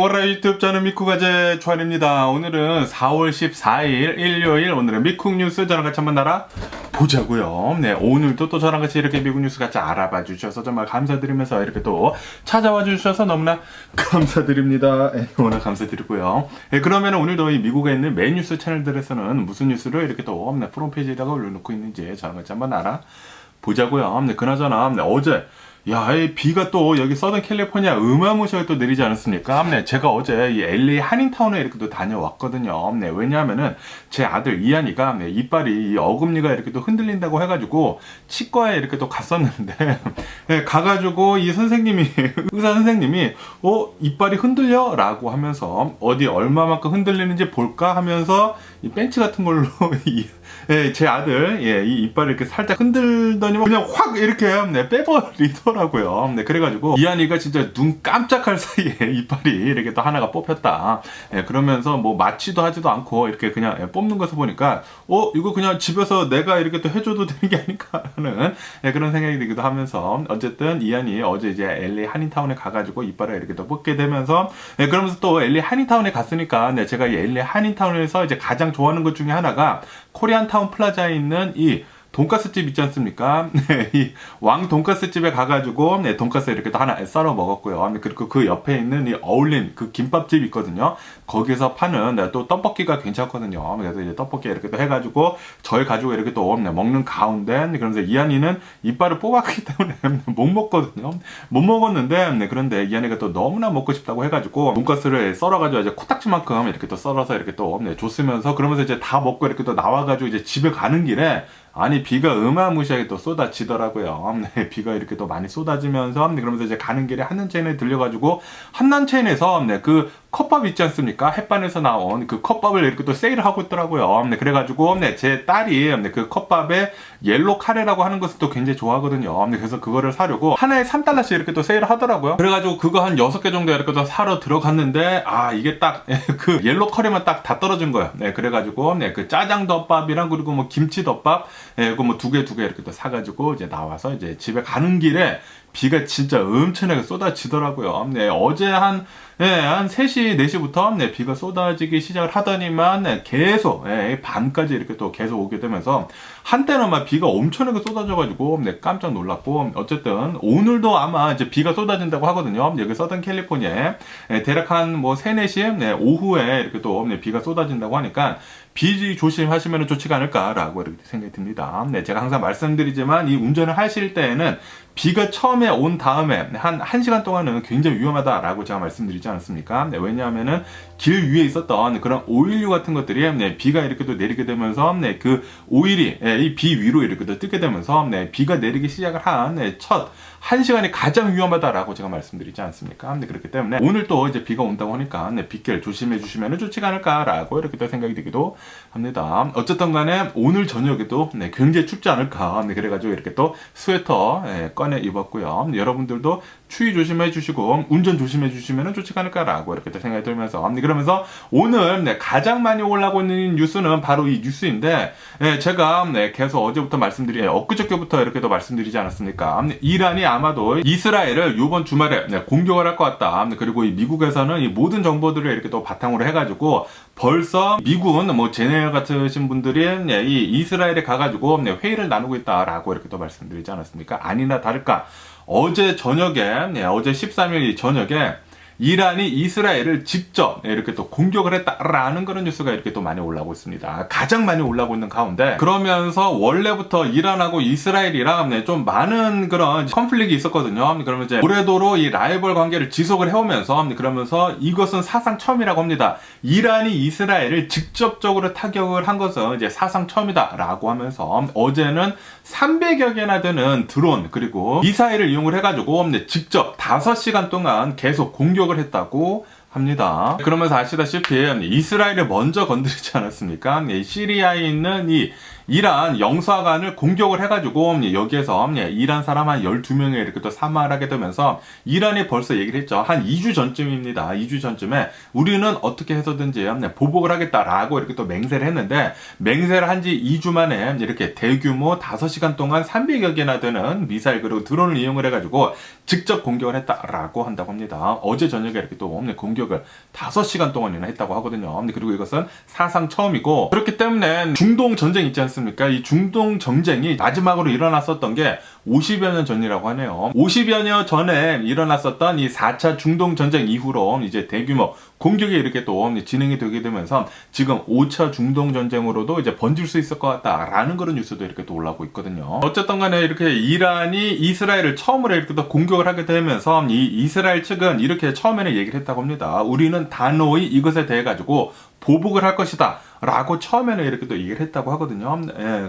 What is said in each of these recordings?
월화 유튜브 저는 미쿠가제 주한입니다. 오늘은 4월 14일 일요일, 오늘은 미쿡 뉴스 저랑 같이 한번 보자고요. 네, 오늘도 또 저랑 같이 이렇게 미국 뉴스 같이 알아봐 주셔서 정말 감사드리면서 이렇게 또 찾아와 주셔서 너무나 감사드립니다. 네, 오늘 감사드리고요. 네, 그러면 오늘도 이 미국에 있는 메인 뉴스 채널들에서는 무슨 뉴스를 이렇게 또 프롬페이지에다가 올려놓고 있는지 저랑 같이 한번 알아보자고요. 네, 그나저나 어제 이 비가 또 여기 서던 캘리포니아 어마무시하게 또 내리지 않았습니까? 네, 제가 어제 이 LA 한인타운에 이렇게 또 다녀왔거든요. 네, 왜냐하면은 제 아들 이한이가 이빨이 이 어금니가 이렇게 또 흔들린다고 해가지고 치과에 이렇게 또 갔었는데 네, 가가지고 이 선생님이 의사 선생님이 이빨이 흔들려? 라고 하면서 어디 얼마만큼 흔들리는지 볼까 하면서 이 벤치 같은 걸로 제 아들 이 이빨을 이렇게 살짝 흔들더니 그냥 확 이렇게 빼버리더라고요. 네, 그래가지고 이한이가 진짜 눈 깜짝할 사이에 이빨이 이렇게 또 하나가 뽑혔다. 그러면서 뭐 맞지도 하지도 않고 이렇게 그냥 뽑는 것을 보니까 이거 그냥 집에서 내가 이렇게 또 해줘도 되는 게 아닐까라는 그런 생각이 들기도 하면서 어쨌든 이한이 어제 이제 LA 한인타운에 가가지고 이빨을 이렇게 또 뽑게 되면서 그러면서 또 LA 한인타운에 갔으니까 제가 이 LA 한인타운에서 이제 가장 좋아하는 것 중에 하나가 코리안타운 플라자에 있는 이 돈가스 집 있지 않습니까? 네, 이 왕 돈가스 집에 가가지고 돈가스 이렇게 또 하나 썰어 먹었고요. 그리고 그 옆에 있는 이 어울린 그 김밥집 있거든요. 거기서 파는 또 떡볶이가 괜찮거든요. 그래서 이제 떡볶이 이렇게 또 해가지고 저희 가지고 이렇게 또 먹는 가운데 그러면서 이한이는 이빨을 뽑았기 때문에 못 먹거든요. 못 먹었는데 그런데 이한이가 또 너무나 먹고 싶다고 해가지고 돈가스를 썰어가지고 이제 코딱지만큼 이렇게 또 썰어서 이렇게 또 줬으면서 그러면서 이제 다 먹고 이렇게 또 나와가지고 이제 집에 가는 길에 아니 비가 어마무시하게 또 쏟아지더라고요. 네, 비가 이렇게 또 많이 쏟아지면서 그러면서 이제 가는 길에 한남체인에 들려가지고 한남체인에서 그 컵밥 있지 않습니까? 햇반에서 나온 그 컵밥을 이렇게 또 세일을 하고 있더라고요. 그래가지고 제 딸이 그 컵밥에 옐로 카레라고 하는 것을 또 굉장히 좋아하거든요. 그래서 그거를 사려고 하나에 3달러씩 이렇게 또 세일을 하더라고요. 그래가지고 그거 한 6개 정도 이렇게 또 사러 들어갔는데 이게 딱 그 옐로 카레만 딱 다 떨어진 거예요. 그래가지고 그 짜장 덮밥이랑 그리고 뭐 김치 덮밥 그거 뭐 두 개 이렇게 또 사가지고 이제 나와서 이제 집에 가는 길에 비가 진짜 엄청나게 쏟아지더라고요. 어제 한 3시, 4시부터 비가 쏟아지기 시작을 하더니만 계속 밤까지 이렇게 또 계속 오게 되면서 한때는 막 비가 엄청나게 쏟아져가지고 깜짝 놀랐고 어쨌든 오늘도 아마 이제 비가 쏟아진다고 하거든요. 여기 서던 캘리포니아에 대략 한 뭐 3, 4시 오후에 이렇게 또 비가 쏟아진다고 하니까 비 조심하시면 좋지가 않을까라고 이렇게 생각이 듭니다. 제가 항상 말씀드리지만 이 운전을 하실 때에는 비가 처음에 온 다음에 한 1시간 동안은 굉장히 위험하다라고 제가 말씀드리지 않았습니까? 왜냐하면은 길 위에 있었던 그런 오일류 같은 것들이 비가 이렇게 또 내리게 되면서 그 오일이 이 비 위로 이렇게 또 뜨게 되면서 비가 내리기 시작을 한 첫 1시간이 가장 위험하다라고 제가 말씀드리지 않습니까? 그렇기 때문에 오늘 또 이제 비가 온다고 하니까 빗길 조심해 주시면 좋지가 않을까라고 이렇게 또 생각이 들기도 합니다. 어쨌든 간에 오늘 저녁에도 굉장히 춥지 않을까. 그래가지고 이렇게 또 스웨터 꺼내 입었고요. 여러분들도 추위 조심해 주시고 운전 조심해 주시면 좋지가 않을까라고 이렇게 또 생각이 들면서 그러면서 오늘 가장 많이 올라오고 있는 뉴스는 바로 이 뉴스인데 제가 계속 어제부터 엊그저께부터 이렇게 또 말씀드리지 않았습니까? 이란이 아마도 이스라엘을 이번 주말에 공격을 할 것 같다. 그리고 이 미국에서는 이 모든 정보들을 이렇게 또 바탕으로 해가지고 벌써 미군 뭐 제네럴 같으신 분들이 이 이스라엘에 가가지고 회의를 나누고 있다라고 이렇게 또 말씀드리지 않았습니까? 아니나 다를까 어제 저녁에 어제 13일 저녁에 이란이 이스라엘을 직접 이렇게 또 공격을 했다라는 그런 뉴스가 이렇게 또 많이 올라오고 있습니다. 가장 많이 올라오고 있는 가운데 그러면서 원래부터 이란하고 이스라엘이랑 좀 많은 그런 컨플릭이 있었거든요. 그러면 이제 오래도록 이 라이벌 관계를 지속을 해오면서 그러면서 이것은 사상 처음이라고 합니다. 이란이 이스라엘을 직접적으로 타격을 한 것은 이제 사상 처음이다라고 하면서 어제는 300여 개나 되는 드론 그리고 미사일을 이용을 해가지고 직접 5시간 동안 계속 공격을 했다고 합니다. 그러면서 아시다시피 이스라엘을 먼저 건드리지 않았습니까? 시리아에 있는 이 이란 영사관을 공격을 해가지고 여기에서 이란 사람 한 12명이 이렇게 또 사망을 하게 되면서 이란이 벌써 얘기를 했죠. 한 2주 전쯤입니다. 2주 전쯤에 우리는 어떻게 해서든지 보복을 하겠다라고 이렇게 또 맹세를 했는데, 맹세를 한 지 2주 만에 이렇게 대규모 5시간 동안 300여 개나 되는 미사일 그리고 드론을 이용을 해가지고 직접 공격을 했다라고 한다고 합니다. 어제 저녁에 이렇게 또 공격을 5시간 동안이나 했다고 하거든요. 그리고 이것은 사상 처음이고, 그렇기 때문에 중동 전쟁 있지 않습니까? 이 중동 전쟁이 마지막으로 일어났었던 게 50여 년 전이라고 하네요. 50여 년 전에 일어났었던 이 4차 중동 전쟁 이후로 이제 대규모 공격이 이렇게 또 진행이 되게 되면서 지금 5차 중동 전쟁으로도 이제 번질 수 있을 것 같다라는 그런 뉴스도 이렇게 또 올라오고 있거든요. 어쨌든 간에 이렇게 이란이 이스라엘을 처음으로 이렇게 또 공격을 하게 되면서 이 이스라엘 측은 이렇게 처음에는 얘기를 했다고 합니다. 우리는 단호히 이것에 대해 가지고 보복을 할 것이다 라고 처음에는 이렇게 또 얘기를 했다고 하거든요.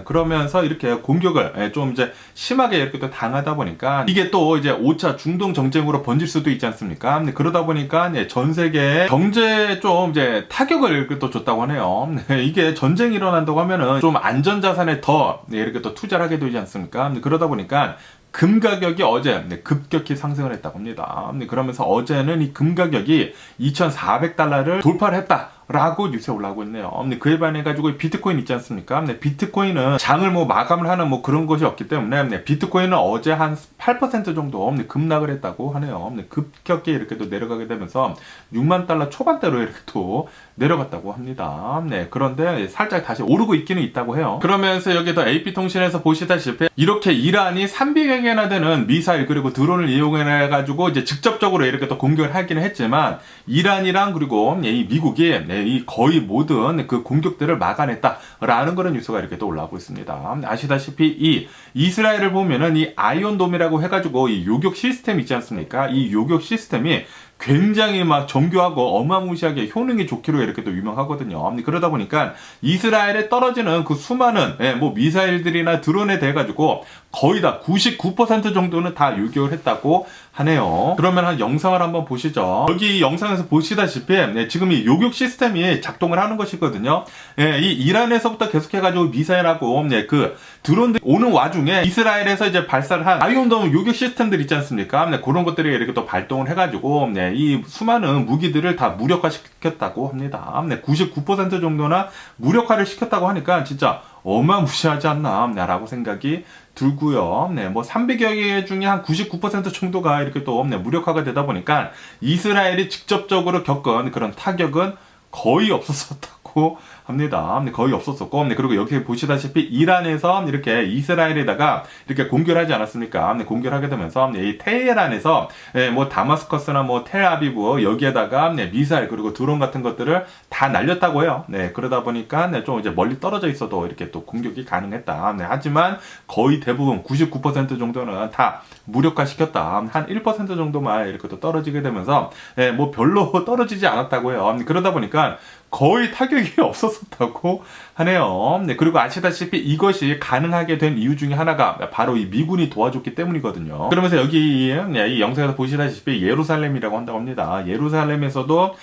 그러면서 이렇게 공격을 좀 이제 심하게 이렇게 또 당하다 보니까 이게 또 이제 5차 중동 전쟁으로 번질 수도 있지 않습니까? 그러다 보니까 전 세계에 경제에 좀 이제 타격을 이렇게 또 줬다고 하네요. 이게 전쟁이 일어난다고 하면은 좀 안전자산에 더 이렇게 또 투자를 하게 되지 않습니까? 그러다 보니까 금 가격이 어제 급격히 상승을 했다고 합니다. 그러면서 어제는 이 금 가격이 2,400달러를 돌파를 했다라고 뉴스에 올라오고 있네요. 그에 반해가지고 비트코인 있지 않습니까? 비트코인은 장을 마감을 하는 그런 것이 없기 때문에 비트코인은 어제 한 8% 정도 급락을 했다고 하네요. 급격히 이렇게 또 내려가게 되면서 6만 달러 초반대로 이렇게 또 내려갔다고 합니다. 그런데 살짝 다시 오르고 있기는 있다고 해요. 그러면서 여기도 AP통신에서 보시다시피 이렇게 이란이 300여 개나 되는 미사일 그리고 드론을 이용해가지고 이제 직접적으로 이렇게 또 공격을 하기는 했지만, 이란이랑 그리고 이 미국이 이 거의 모든 그 공격들을 막아냈다라는 그런 뉴스가 이렇게 또 올라오고 있습니다. 아시다시피 이 이스라엘을 보면은 이 아이온돔이라고 해가지고 이 요격 시스템 있지 않습니까? 이 요격 시스템이 굉장히 막 정교하고 어마무시하게 효능이 좋기로 이렇게 또 유명하거든요. 그러다 보니까 이스라엘에 떨어지는 그 수많은 미사일들이나 드론에 대해 가지고 거의 다 99% 정도는 다 요격을 했다고 하네요. 그러면 한 영상을 한번 보시죠. 여기 영상에서 보시다시피 지금 이 요격 시스템이 작동을 하는 것이거든요. 이 이란에서부터 계속해가지고 미사일하고 그 드론들 오는 와중에 이스라엘에서 이제 발사를 한 아이온돔 요격 시스템들 있지 않습니까? 그런 것들이 이렇게 또 발동을 해가지고 이 수많은 무기들을 다 무력화시켰다고 합니다. 99% 정도나 무력화를 시켰다고 하니까 진짜 어마무시하지 않나 라고 생각이 들고요. 300여 개 중에 한 99% 정도가 이렇게 또 무력화가 되다 보니까 이스라엘이 직접적으로 겪은 그런 타격은 거의 없었다고 합니다. 거의 없었었고, 그리고 여기 보시다시피 이란에서 이렇게 이스라엘에다가 이렇게 공격을 하지 않았습니까? 공격을 하게 되면서 이 테헤란에서 다마스커스나 텔아비브 여기에다가 미사일 그리고 드론 같은 것들을 다 날렸다고 해요. 그러다 보니까 좀 이제 멀리 떨어져 있어도 이렇게 또 공격이 가능했다. 하지만 거의 대부분 99% 정도는 다 무력화시켰다. 한 1% 정도만 이렇게 또 떨어지게 되면서 별로 떨어지지 않았다고 해요. 그러다 보니까 거의 타격이 없었다고 하네요. 그리고 아시다시피 이것이 가능하게 된 이유 중에 하나가 바로 이 미군이 도와줬기 때문이거든요. 그러면서 여기 이 영상에서 보시다시피 예루살렘이라고 한다고 합니다. 예루살렘에서도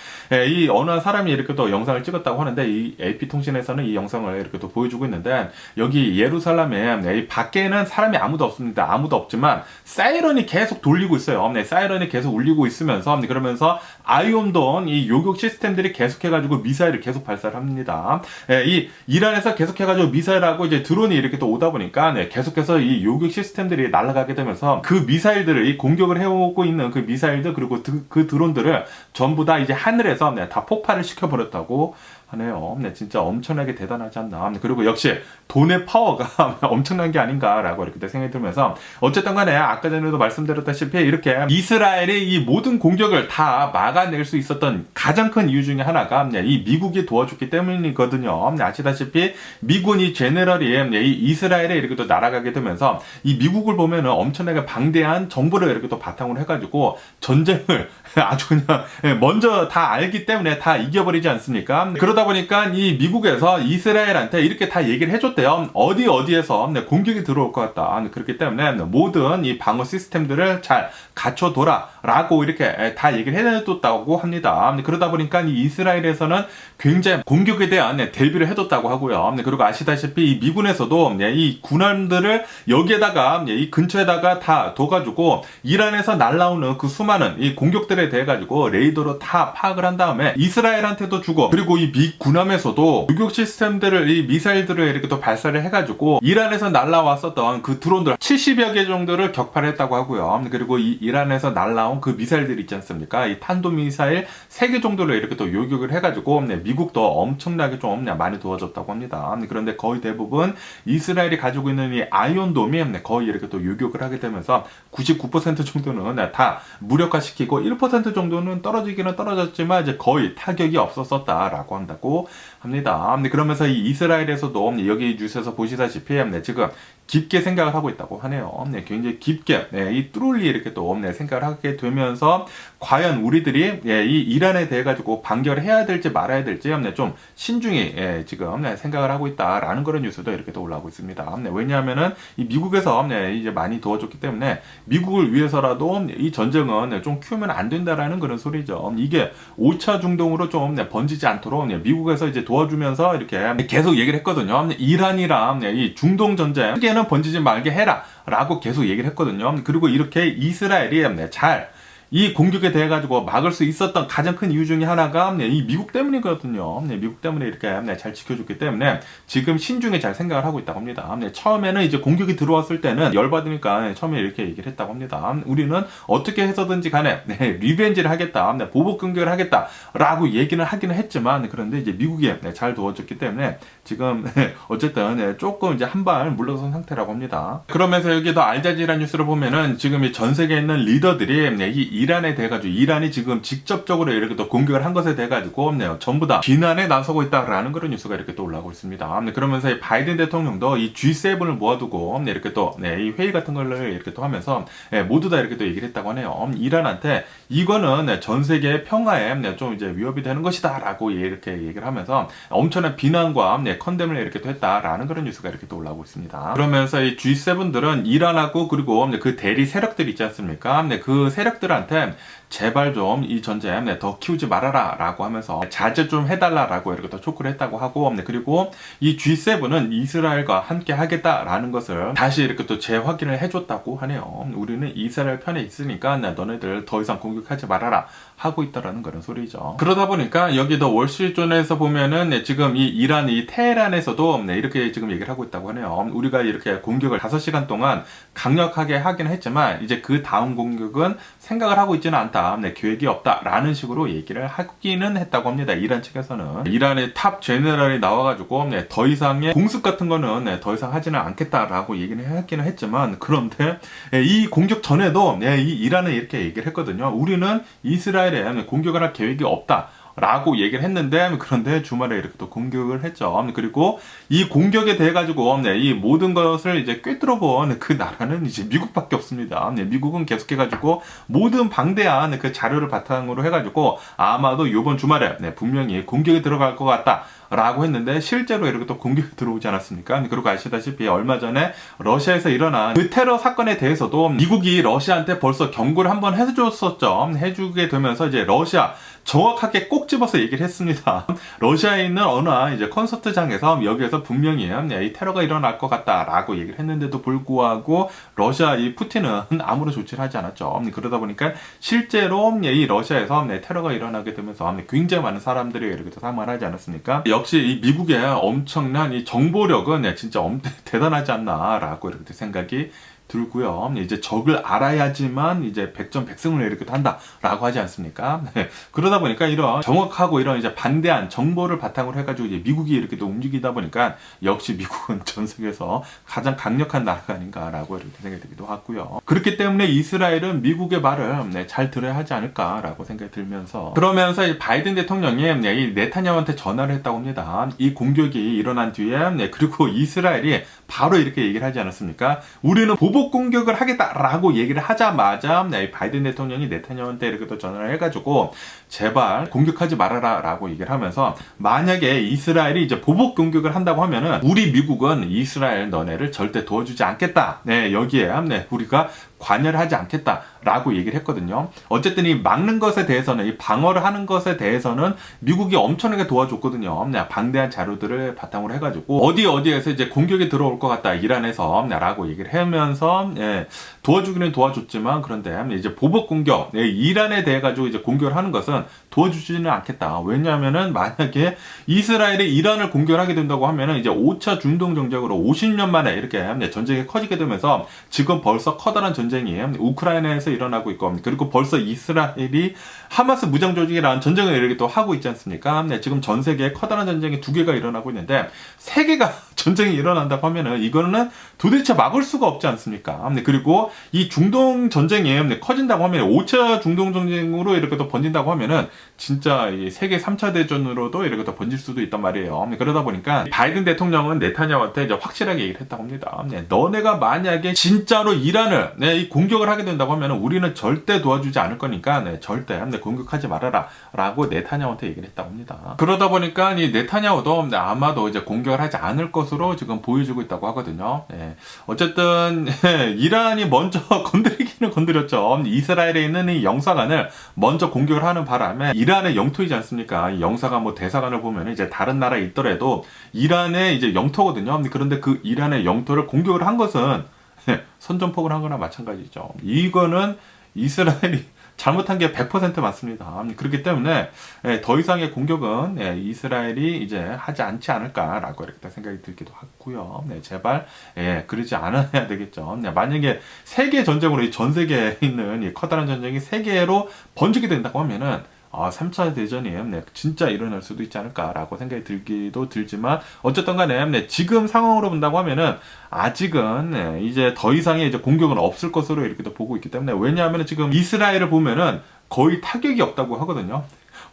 이 어느 한 사람이 이렇게 또 영상을 찍었다고 하는데, 이 AP통신에서는 이 영상을 이렇게 또 보여주고 있는데, 여기 예루살렘에 이 밖에는 사람이 아무도 없습니다. 아무도 없지만 사이런이 계속 돌리고 있어요. 사이런이 계속 울리고 있으면서 그러면서 아이온돔 이 요격 시스템들이 계속해가지고 미사일을 계속 발사를 합니다. 이 이란에서 계속해가지고 미사일하고 이제 드론이 이렇게 또 오다 보니까 계속해서 이 요격 시스템들이 날아가게 되면서 그 미사일들을 이 공격을 해오고 있는 그 미사일들 그리고 그 드론들을 전부 다 이제 하늘에서 다 폭발을 시켜버렸다고 하네요. 진짜 엄청나게 대단하지 않나. 그리고 역시 돈의 파워가 엄청난 게 아닌가라고 이렇게 생각이 들면서, 어쨌든 간에 아까 전에도 말씀드렸다시피 이렇게 이스라엘이 이 모든 공격을 다 막아낼 수 있었던 가장 큰 이유 중에 하나가 이 미국이 도와줬기 때문이거든요. 아시다시피 미군이 제너럴이 이 이스라엘에 이렇게 또 날아가게 되면서 이 미국을 보면은 엄청나게 방대한 정보를 이렇게 또 바탕으로 해가지고 전쟁을 아주 그냥 먼저 다 알기 때문에 다 이겨버리지 않습니까? 그러다 그러다 보니까 이 미국에서 이스라엘한테 이렇게 다 얘기를 해줬대요. 어디에서 공격이 들어올 것 같다. 그렇기 때문에 모든 이 방어 시스템들을 잘 갖춰둬라 라고 이렇게 다 얘기를 해줬다고 합니다. 그러다 보니까 이 이스라엘에서는 굉장히 공격에 대한 대비를 해뒀다고 하고요. 그리고 아시다시피 이 미군에서도 이 군함들을 여기에다가 이 근처에다가 다 둬가지고 이란에서 날라오는 그 수많은 이 공격들에 대해 가지고 레이더로 다 파악을 한 다음에 이스라엘한테도 주고, 그리고 이 미 군함에서도 유격 시스템들을 이 미사일들을 이렇게 또 발사를 해가지고 이란에서 날라왔었던 그 드론들 70여 개 정도를 격파를 했다고 하고요. 그리고 이 이란에서 날라온 그 미사일들 있지 않습니까? 이 탄도미사일 3개 정도를 이렇게 또 요격을 해가지고 미국도 엄청나게 좀 많이 도와줬다고 합니다. 그런데 거의 대부분 이스라엘이 가지고 있는 이 아이온돔이 거의 이렇게 또 요격을 하게 되면서 99% 정도는 다 무력화시키고 1% 정도는 떨어지기는 떨어졌지만 이제 거의 타격이 없었었다라고 한다고 합니다. 그러면서 이 이스라엘에서도 여기 뉴스에서 보시다시피 지금 깊게 생각을 하고 있다고 하네요. 굉장히 깊게 이 뚜룰리 이렇게 또 생각을 하게 되면서 과연 우리들이 이 이란에 대해 가지고 반격을 해야 될지 말아야 될지 좀 신중히 지금 생각을 하고 있다라는 그런 뉴스도 이렇게 또 올라오고 있습니다. 왜냐하면은 이 미국에서 이제 많이 도와줬기 때문에 미국을 위해서라도 이 전쟁은 좀 키우면 안 된다라는 그런 소리죠. 이게 5차 중동으로 좀 번지지 않도록 미국에서 이제 도와주면서 이렇게 계속 얘기를 했거든요. 이란이랑 이 중동 전쟁 크게는 번지지 말게 해라 라고 계속 얘기를 했거든요. 그리고 이렇게 이스라엘이 잘 이 공격에 대해 가지고 막을 수 있었던 가장 큰 이유 중에 하나가 이 미국 때문이거든요. 미국 때문에 이렇게 잘 지켜줬기 때문에 지금 신중히 잘 생각을 하고 있다고 합니다. 처음에는 이제 공격이 들어왔을 때는 열받으니까 처음에 이렇게 얘기를 했다고 합니다. 우리는 어떻게 해서든지 간에 리벤지를 하겠다, 보복 공격을 하겠다 라고 얘기는 하기는 했지만, 그런데 이제 미국이 잘 도와줬기 때문에 지금 어쨌든 조금 이제 한 발 물러선 상태라고 합니다. 그러면서 여기 더 알자지라 뉴스를 보면은 지금 이 전 세계에 있는 리더들이 이 이란에 대해 가지고 이란이 지금 직접적으로 이렇게 또 공격을 한 것에 대해 가지고 전부 다 비난에 나서고 있다라는 그런 뉴스가 이렇게 또 올라오고 있습니다. 그러면서 이 바이든 대통령도 이 G7을 모아두고 이렇게 또 이 회의 같은 걸 이렇게 또 하면서 모두 다 이렇게 또 얘기를 했다고 하네요. 이란한테 이거는 전 세계의 평화에 좀 이제 위협이 되는 것이다라고 이렇게 얘기를 하면서 엄청난 비난과 컨뎀을 이렇게 또 했다라는 그런 뉴스가 이렇게 또 올라오고 있습니다. 그러면서 이 G7들은 이란하고 그리고 그 대리 세력들 있지 않습니까? 그 세력들한테 제발 좀 이 전쟁 더 키우지 말아라 라고 하면서 자제 좀 해달라라고 이렇게 또 촉구를 했다고 하고, 그리고 이 G7은 이스라엘과 함께 하겠다라는 것을 다시 이렇게 또 재확인을 해줬다고 하네요. 우리는 이스라엘 편에 있으니까 너네들 더 이상 공격하지 말아라 하고 있다라는 그런 소리죠. 그러다 보니까 여기 더 월스트리트존에서 보면은 지금 이 이란 이 테헤란에서도 이렇게 지금 얘기를 하고 있다고 하네요. 우리가 이렇게 공격을 5시간 동안 강력하게 하긴 했지만 이제 그 다음 공격은 생각을 하고 있지는 않다, 계획이 없다라는 식으로 얘기를 하기는 했다고 합니다. 이란 측에서는 이란의 탑 제너럴이 나와가지고 더 이상의 공습 같은 거는 더 이상 하지는 않겠다라고 얘기를 했기는 했지만, 그런데 이 공격 전에도 이 이란은 이렇게 얘기를 했거든요. 우리는 이스라엘에 공격을 할 계획이 없다 라고 얘기를 했는데, 그런데 주말에 이렇게 또 공격을 했죠. 그리고 이 공격에 대해 가지고 이 모든 것을 이제 꿰뚫어 본 그 나라는 이제 미국밖에 없습니다. 미국은 계속해 가지고 모든 방대한 그 자료를 바탕으로 해 가지고 아마도 이번 주말에 분명히 공격이 들어갈 것 같다 라고 했는데 실제로 이렇게 또 공격이 들어오지 않았습니까? 그리고 아시다시피 얼마 전에 러시아에서 일어난 그 테러 사건에 대해서도 미국이 러시아한테 벌써 경고를 한번 해줬었죠. 해주게 되면서 이제 러시아 정확하게 꼭 집어서 얘기를 했습니다. 러시아에 있는 어느 이제 콘서트장에서 여기에서 분명히 이 테러가 일어날 것 같다라고 얘기를 했는데도 불구하고 러시아 이 푸틴은 아무런 조치를 하지 않았죠. 그러다 보니까 실제로 이 러시아에서 테러가 일어나게 되면서 굉장히 많은 사람들이 이렇게 사망을 하지 않았습니까? 역시 이 미국의 엄청난 이 정보력은 진짜 대단하지 않나라고 이렇게 생각이 들고요. 이제 적을 알아야지만 이제 백전백승을 이렇게 한다라고 하지 않습니까? 그러다 보니까 이런 정확하고 이런 이제 반대한 정보를 바탕으로 해가지고 이제 미국이 이렇게 또 움직이다 보니까 역시 미국은 전 세계에서 가장 강력한 나라가 아닌가라고 이렇게 생각이 들기도 하고요. 그렇기 때문에 이스라엘은 미국의 말을 잘 들어야 하지 않을까라고 생각이 들면서, 그러면서 이 바이든 대통령이 이 네타냐후한테 전화를 했다고 합니다. 이 공격이 일어난 뒤에 그리고 이스라엘이 바로 이렇게 얘기를 하지 않았습니까? 우리는 보복 보복 공격을 하겠다라고 얘기를 하자마자 바이든 대통령이 네타냐후한테 이렇게 또 전화를 해가지고 제발 공격하지 말아라라고 얘기를 하면서 만약에 이스라엘이 이제 보복 공격을 한다고 하면은 우리 미국은 이스라엘 너네를 절대 도와주지 않겠다. 네, 여기에 우리가 관여를 하지 않겠다라고 얘기를 했거든요. 어쨌든 이 막는 것에 대해서는 이 방어를 하는 것에 대해서는 미국이 엄청나게 도와줬거든요. 방대한 자료들을 바탕으로 해가지고 어디에서 이제 공격이 들어올 것 같다 이란에서라고 얘기를 하면서 도와주기는 도와줬지만 그런데 이제 보복 공격 이란에 대해 가지고 이제 공격을 하는 것은 도와주지는 않겠다. 왜냐하면은 만약에 이스라엘이 이란을 공격을 하게 된다고 하면은 이제 5차 중동 정적으로 50년 만에 이렇게 전쟁이 커지게 되면서 지금 벌써 커다란 전쟁이 우크라이나에서 일어나고 있고 그리고 벌써 이스라엘이 하마스 무장 조직이라는 전쟁을 이렇게 또 하고 있지 않습니까? 지금 전 세계에 커다란 전쟁이 2개가 일어나고 있는데 3개가 전쟁이 일어난다고 하면은 이거는 도대체 막을 수가 없지 않습니까? 그리고 이 중동 전쟁이 커진다고 하면 5차 중동 전쟁으로 이렇게 또 번진다고 하면은 진짜 이 세계 3차 대전으로도 이렇게 또 번질 수도 있단 말이에요. 그러다 보니까 바이든 대통령은 네타냐후한테 이제 확실하게 얘기를 했다고 합니다. 너네가 만약에 진짜로 이란을 이 공격을 하게 된다고 하면 우리는 절대 도와주지 않을 거니까 절대 공격하지 말아라 라고 네타냐후한테 얘기를 했다고 합니다. 그러다 보니까 이 네타냐후도 아마도 이제 공격을 하지 않을 것으로 지금 보여주고 있다고 하거든요. 어쨌든 이란이 먼저 건드리기는 건드렸죠. 이스라엘에 있는 이 영사관을 먼저 공격을 하는 바람에 이란의 영토이지 않습니까? 이 영사관 대사관을 보면 이제 다른 나라에 있더라도 이란의 이제 영토거든요. 그런데 그 이란의 영토를 공격을 한 것은 선전포고를 한 거나 마찬가지죠. 이거는 이스라엘이 잘못한 게 100% 맞습니다. 그렇기 때문에 더 이상의 공격은 이스라엘이 이제 하지 않지 않을까라고 이렇게 생각이 들기도 하고요. 제발 그러지 않아야 되겠죠. 만약에 세계 전쟁으로 전 세계에 있는 이 커다란 전쟁이 세계로 번지게 된다고 하면은 3차 대전이 진짜 일어날 수도 있지 않을까라고 생각이 들기도 들지만 어쨌든 간에 지금 상황으로 본다고 하면은 아직은 이제 더 이상의 이제 공격은 없을 것으로 이렇게 보고 있기 때문에 왜냐하면 지금 이스라엘을 보면은 거의 타격이 없다고 하거든요.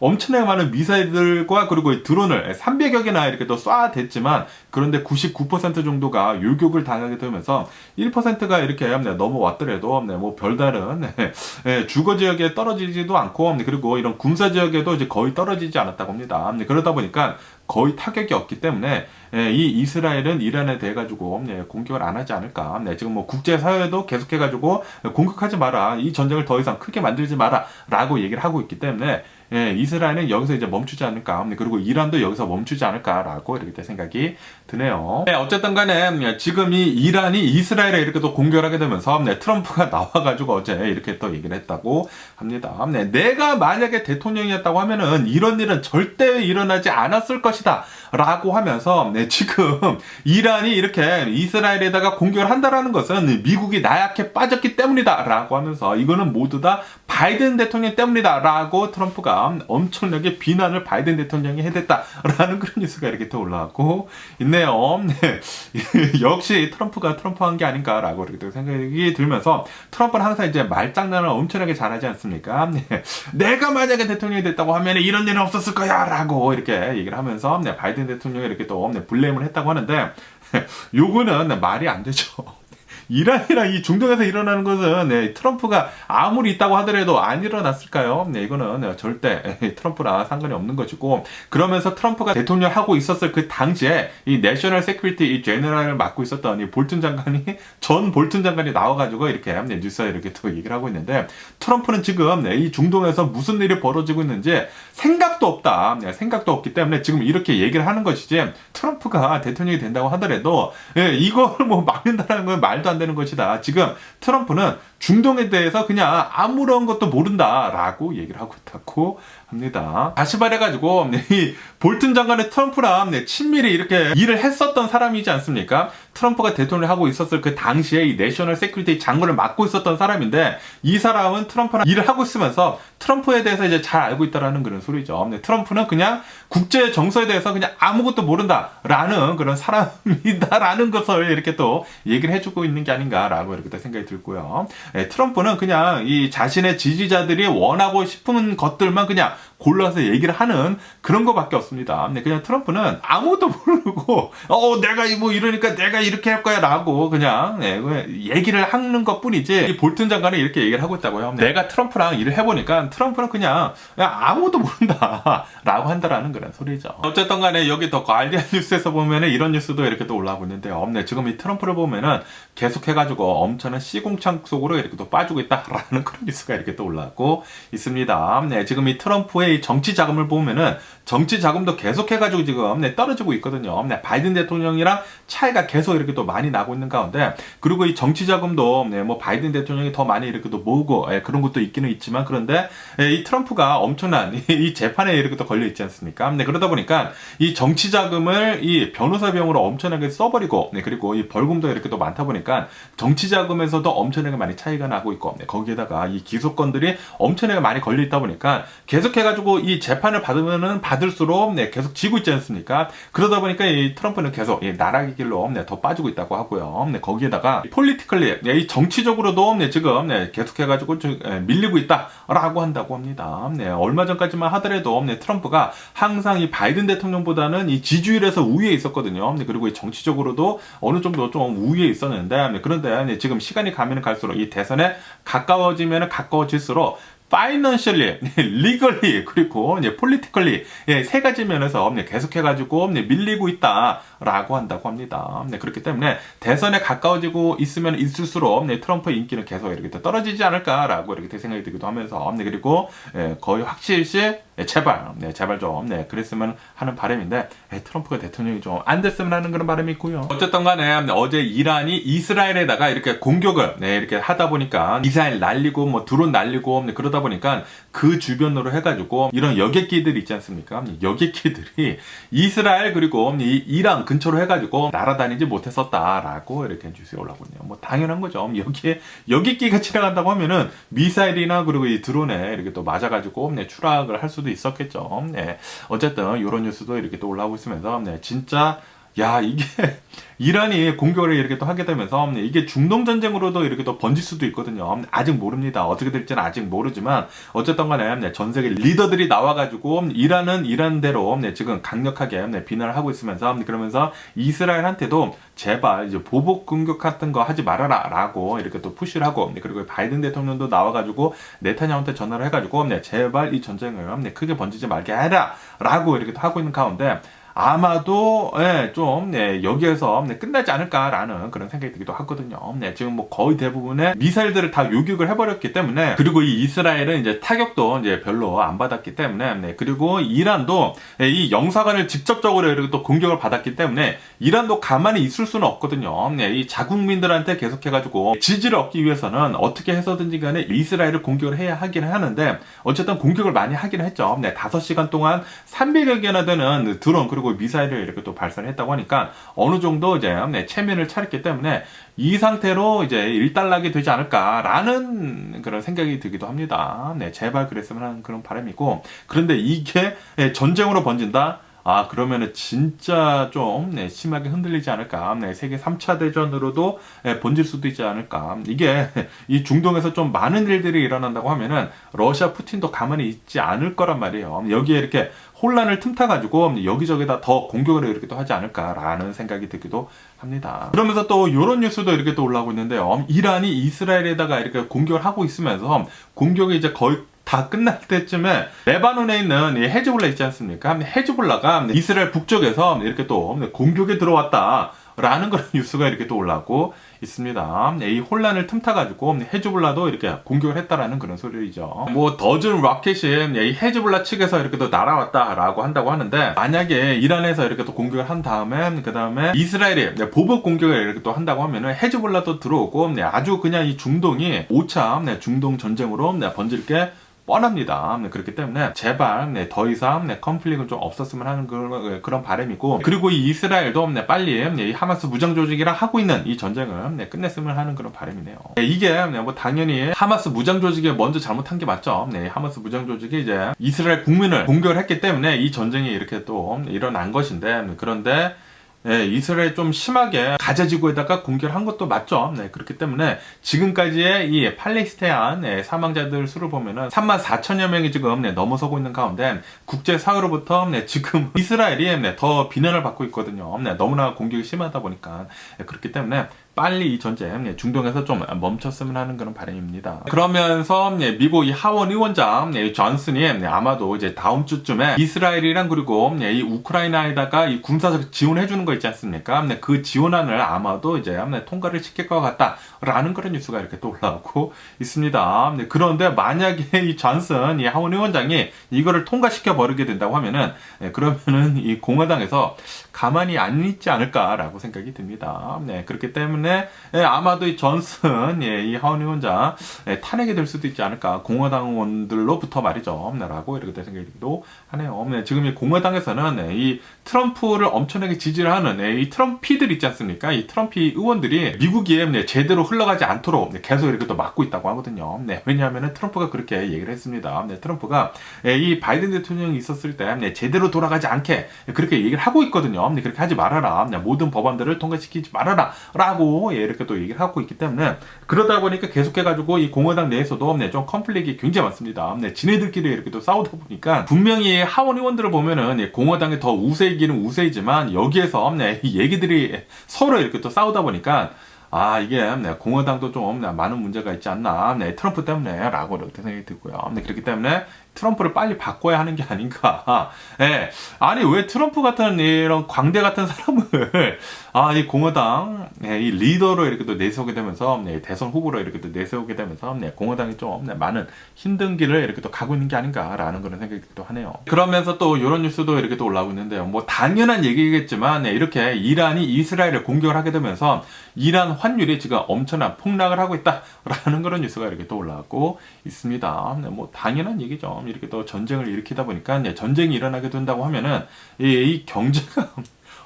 엄청나게 많은 미사일들과 그리고 드론을 300여 개나 이렇게 또 쏴댔지만 그런데 99% 정도가 요격을 당하게 되면서 1%가 이렇게 넘어왔더라도 뭐 별다른 주거 지역에 떨어지지도 않고 그리고 이런 군사 지역에도 이제 거의 떨어지지 않았다고 합니다. 그러다 보니까 거의 타격이 없기 때문에 이 이스라엘은 이란에 대해 가지고 공격을 안 하지 않을까. 지금 뭐 국제사회도 계속해 가지고 공격하지 마라. 이 전쟁을 더 이상 크게 만들지 마라. 라고 얘기를 하고 있기 때문에 이스라엘은 여기서 이제 멈추지 않을까. 그리고 이란도 여기서 멈추지 않을까라고 이렇게 생각이 드네요. 어쨌든 간에 지금 이 이란이 이스라엘에 이렇게 또 공격을 하게 되면서 트럼프가 나와가지고 어제 이렇게 또 얘기를 했다고 합니다. 내가 만약에 대통령이었다고 하면은 이런 일은 절대 일어나지 않았을 것이다. 라고 하면서 지금 이란이 이렇게 이스라엘에다가 공격을 한다라는 것은 미국이 나약해 빠졌기 때문이다. 라고 하면서 이거는 모두 다 바이든 대통령 때문이다. 라고 트럼프가 엄청나게 비난을 바이든 대통령이 해댔다라는 그런 뉴스가 이렇게 또 올라오고 있네요. 역시 트럼프가 트럼프한 게 아닌가라고 이렇게 생각이 들면서 트럼프는 항상 이제 말장난을 엄청나게 잘하지 않습니까? 내가 만약에 대통령이 됐다고 하면 이런 일은 없었을 거야 라고 이렇게 얘기를 하면서 바이든 대통령이 이렇게 또 블레임을 했다고 하는데 요거는 말이 안 되죠. 이란이랑 이 중동에서 일어나는 것은 트럼프가 아무리 있다고 하더라도 안 일어났을까요? 이거는 절대 트럼프랑 상관이 없는 것이고 그러면서 트럼프가 대통령 하고 있었을 그 당시에 이 내셔널 세큐리티 이 제너럴을 맡고 있었던 이 볼튼 장관이 전 볼튼 장관이 나와가지고 이렇게 뉴스에 이렇게 또 얘기를 하고 있는데 트럼프는 지금 이 중동에서 무슨 일이 벌어지고 있는지 생각도 없다. 생각도 없기 때문에 지금 이렇게 얘기를 하는 것이지 트럼프가 대통령이 된다고 하더라도 이걸 뭐 막는다는 건 말도 안 되는 것이다. 지금 트럼프는 중동에 대해서 그냥 아무런 것도 모른다라고 얘기를 하고 있다고 합니다. 다시 말해가지고 이 볼튼 장관의 트럼프랑 친밀히 이렇게 일을 했었던 사람이지 않습니까? 트럼프가 대통령을 하고 있었을 그 당시에 이 내셔널 세큐리티 장관을 맡고 있었던 사람인데 이 사람은 트럼프랑 일을 하고 있으면서 트럼프에 대해서 이제 잘 알고 있다라는 그런 소리죠. 트럼프는 그냥 국제 정서에 대해서 그냥 아무것도 모른다라는 그런 사람이다라는 것을 이렇게 또 얘기를 해주고 있는 게 아닌가라고 이렇게 또 생각이 들고요. 트럼프는 그냥 이 자신의 지지자들이 원하고 싶은 것들만 그냥 골라서 얘기를 하는 그런 거밖에 없습니다. 그냥 트럼프는 아무것도 모르고 내가 뭐 이러니까 내가 이렇게 할 거야 라고 그냥 얘기를 하는 것 뿐이지, 이 볼튼 장관은 이렇게 얘기를 하고 있다고요. 내가 트럼프랑 일을 해보니까 트럼프는 그냥 아무것도 모른다 라고 한다라는 그런 소리죠. 어쨌든 간에 여기 더 가디언 뉴스에서 보면은 이런 뉴스도 이렇게 또 올라오고 있는데요. 지금 이 트럼프를 보면은 계속해가지고 엄청난 시궁창 속으로 이렇게 또 빠지고 있다라는 그런 뉴스가 이렇게 또 올라오고 있습니다. 지금 이 트럼프의 이 정치 자금을 보면은 정치 자금도 계속해가지고 지금 떨어지고 있거든요. 바이든 대통령이랑 차이가 계속 이렇게 또 많이 나고 있는 가운데, 그리고 이 정치 자금도 뭐 바이든 대통령이 더 많이 이렇게 또 모으고 그런 것도 있기는 있지만, 그런데 이 트럼프가 엄청난 이 재판에 이렇게 또 걸려 있지 않습니까? 그러다 보니까 이 정치 자금을 이 변호사 비용으로 엄청나게 써버리고, 그리고 이 벌금도 이렇게 또 많다 보니까 정치 자금에서도 엄청나게 많이 차이가 나고 있고, 거기에다가 이 기소건들이 엄청나게 많이 걸려 있다 보니까 계속해가지고 이 재판을 받으면은 받을수록 계속 지고 있지 않습니까? 그러다 보니까 이 트럼프는 계속 이 나락의 길로 더 빠지고 있다고 하고요. 거기에다가 폴리티컬리 이 정치적으로도 지금 계속해가지고 밀리고 있다라고 한다고 합니다. 얼마 전까지만 하더라도 트럼프가 항상 이 바이든 대통령보다는 이 지지율에서 우위에 있었거든요. 그리고 이 정치적으로도 어느 정도 좀 우위에 있었는데, 그런데 지금 시간이 가면 갈수록 이 대선에 가까워지면 가까워질수록 파이낸셜리, 리걸리, 그리고 이제 폴리티컬리 세 가지 면에서 계속해가지고 밀리고 있다라고 한다고 합니다. 그렇기 때문에 대선에 가까워지고 있으면 있을수록 트럼프의 인기는 계속 이렇게 떨어지지 않을까라고 이렇게 생각이 들기도 하면서, 그리고 거의 확실시 제발 좀 그랬으면 하는 바람인데, 트럼프가 대통령이 좀 안 됐으면 하는 그런 바람이 있고요. 어쨌든 간에 어제 이란이 이스라엘에다가 이렇게 공격을 이렇게 하다 보니까 미사일 날리고 뭐 드론 날리고 그러다 보니까 그 주변으로 해가지고 이런 여객기들이 있지 않습니까? 여객기들이 이스라엘 그리고 이 이란 근처로 해가지고 날아다니지 못했었다라고 이렇게 뉴스에 올라오고 있네요. 뭐 당연한 거죠. 여기에 여객기가 지나간다고 하면은 미사일이나 그리고 이 드론에 이렇게 또 맞아가지고 추락을 할 수도 있었겠죠. 어쨌든 이런 뉴스도 이렇게 또 올라오고 있으면서 진짜 이게 이란이 공격을 이렇게 또 하게 되면서 이게 중동 전쟁으로도 이렇게 또 번질 수도 있거든요. 아직 모릅니다. 어떻게 될지는 아직 모르지만 어쨌든 간에 전 세계 리더들이 나와가지고 이란은 이란대로 지금 강력하게 비난을 하고 있으면서, 그러면서 이스라엘한테도 제발 이제 보복 공격 같은 거 하지 말아라 라고 이렇게 또 푸시를 하고, 그리고 바이든 대통령도 나와가지고 네타냐후한테 전화를 해가지고 제발 이 전쟁을 크게 번지지 말게 해라 라고 이렇게 또 하고 있는 가운데, 아마도 좀 여기에서 끝나지 않을까라는 그런 생각이 들기도 하거든요. 지금 뭐 거의 대부분의 미사일들을 다 요격을 해버렸기 때문에, 그리고 이 이스라엘은 이제 타격도 이제 별로 안 받았기 때문에, 그리고 이란도 이 영사관을 직접적으로 이렇게 또 공격을 받았기 때문에 이란도 가만히 있을 수는 없거든요. 이 자국민들한테 계속해가지고 지지를 얻기 위해서는 어떻게 해서든지 간에 이스라엘을 공격을 해야 하긴 하는데, 어쨌든 공격을 많이 하긴 했죠. 5시간 동안 300여 개나 되는 드론 그리고 미사일을 이렇게 또 발사를 했다고 하니까 어느 정도 이제 체면을 차렸기 때문에 이 상태로 이제 일단락이 되지 않을까라는 그런 생각이 들기도 합니다. 제발 그랬으면 하는 그런 바람이고, 그런데 이게 전쟁으로 번진다? 그러면은 진짜 좀 심하게 흔들리지 않을까. 세계 3차 대전으로도 번질 수도 있지 않을까. 이게 이 중동에서 좀 많은 일들이 일어난다고 하면은 러시아 푸틴도 가만히 있지 않을 거란 말이에요. 여기에 이렇게 혼란을 틈타가지고 여기저기다 더 공격을 이렇게 또 하지 않을까라는 생각이 들기도 합니다. 그러면서 또 이런 뉴스도 이렇게 또 올라오고 있는데요. 이란이 이스라엘에다가 이렇게 공격을 하고 있으면서 공격이 이제 거의 다 끝날 때쯤에 레바논에 있는 이 헤즈볼라 있지 않습니까? 헤즈볼라가 이스라엘 북쪽에서 이렇게 또 공격에 들어왔다라는 그런 뉴스가 이렇게 또 올라오고 있습니다. 이 혼란을 틈타가지고 헤즈볼라도 이렇게 공격을 했다라는 그런 소리죠. 뭐 더즌 로켓이 이 헤즈볼라 측에서 이렇게 또 날아왔다라고 한다고 하는데, 만약에 이란에서 이렇게 또 공격을 한 다음에 그 다음에 이스라엘이 보복 공격을 이렇게 또 한다고 하면은 헤즈볼라도 들어오고 아주 그냥 이 중동이 5차 중동 전쟁으로 번질 게 뻔합니다. 그렇기 때문에 제발 더 이상 컨플릭은 좀 없었으면 하는 그런 바람이고, 그리고 이 이스라엘도 빨리 이 하마스 무장 조직이랑 하고 있는 이 전쟁을 끝냈으면 하는 그런 바람이네요. 이게 뭐 당연히 하마스 무장 조직이 먼저 잘못한 게 맞죠. 하마스 무장 조직이 이제 이스라엘 국민을 공격을 했기 때문에 이 전쟁이 이렇게 또 일어난 것인데, 그런데 예, 이스라엘 좀 심하게 가자지구에다가 공격을 한 것도 맞죠. 네, 그렇기 때문에 지금까지의 이 팔레스타인 사망자들 수를 보면은 34,000여 명이 지금 넘어서고 있는 가운데 국제사회로부터 지금 이스라엘이 더 비난을 받고 있거든요. 너무나 공격이 심하다 보니까 그렇기 때문에 빨리 이 전쟁 중동에서 좀 멈췄으면 하는 그런 바람입니다. 그러면서 미국 이 하원 의원장 존슨이 아마도 이제 다음 주쯤에 이스라엘이랑 그리고 이 우크라이나에다가 이 군사적 지원해 주는 거 있지 않습니까? 그 지원안을 아마도 이제 통과를 시킬 것 같다라는 그런 뉴스가 이렇게 또 올라오고 있습니다. 그런데 만약에 이 존슨 이 하원 의원장이 이거를 통과시켜 버리게 된다고 하면은 그러면은 이 공화당에서 가만히 안 있지 않을까라고 생각이 듭니다. 그렇기 때문에 아마도 이 존슨 이 하원 의원장 탄핵이 될 수도 있지 않을까, 공화당 의원들로부터 말이죠 라고 이렇게 생각이기도 하네요. 지금 이 공화당에서는 이 트럼프를 엄청나게 지지를 하는 이 트럼피들 있지 않습니까? 이 트럼피 의원들이 미국이 제대로 흘러가지 않도록 계속 이렇게 또 막고 있다고 하거든요. 왜냐하면 트럼프가 그렇게 얘기를 했습니다. 트럼프가 이 바이든 대통령이 있었을 때 제대로 돌아가지 않게 그렇게 얘기를 하고 있거든요. 그렇게 하지 말아라, 모든 법안들을 통과시키지 말아라 라고 이렇게 또 얘기를 하고 있기 때문에, 그러다 보니까 계속해가지고 이 공화당 내에서도 좀 컨플릭이 굉장히 많습니다. 지네들끼리 이렇게 또 싸우다 보니까 분명히 하원 의원들을 보면은 공화당이 더 우세이기는 우세이지만 여기에서 이 얘기들이 서로 이렇게 또 싸우다 보니까 이게 공화당도 좀 많은 문제가 있지 않나, 트럼프 때문에 라고 이렇게 생각이 들고요. 그렇기 때문에 트럼프를 빨리 바꿔야 하는 게 아닌가. 아니 왜 트럼프 같은 이런 광대 같은 사람을 이 공화당 이 리더로 이렇게 또 내세우게 되면서 대선 후보로 이렇게 또 내세우게 되면서 공화당이 좀 많은 힘든 길을 이렇게 또 가고 있는 게 아닌가라는 그런 생각이 또 하네요. 그러면서 또 이런 뉴스도 이렇게 또 올라오고 있는데요. 뭐 당연한 얘기겠지만 이렇게 이란이 이스라엘을 공격을 하게 되면서 이란 환율이 지금 엄청난 폭락을 하고 있다라는 그런 뉴스가 이렇게 또 올라오고 있습니다. 뭐 당연한 얘기죠. 이렇게 또 전쟁을 일으키다 보니까 전쟁이 일어나게 된다고 하면은 이 경제가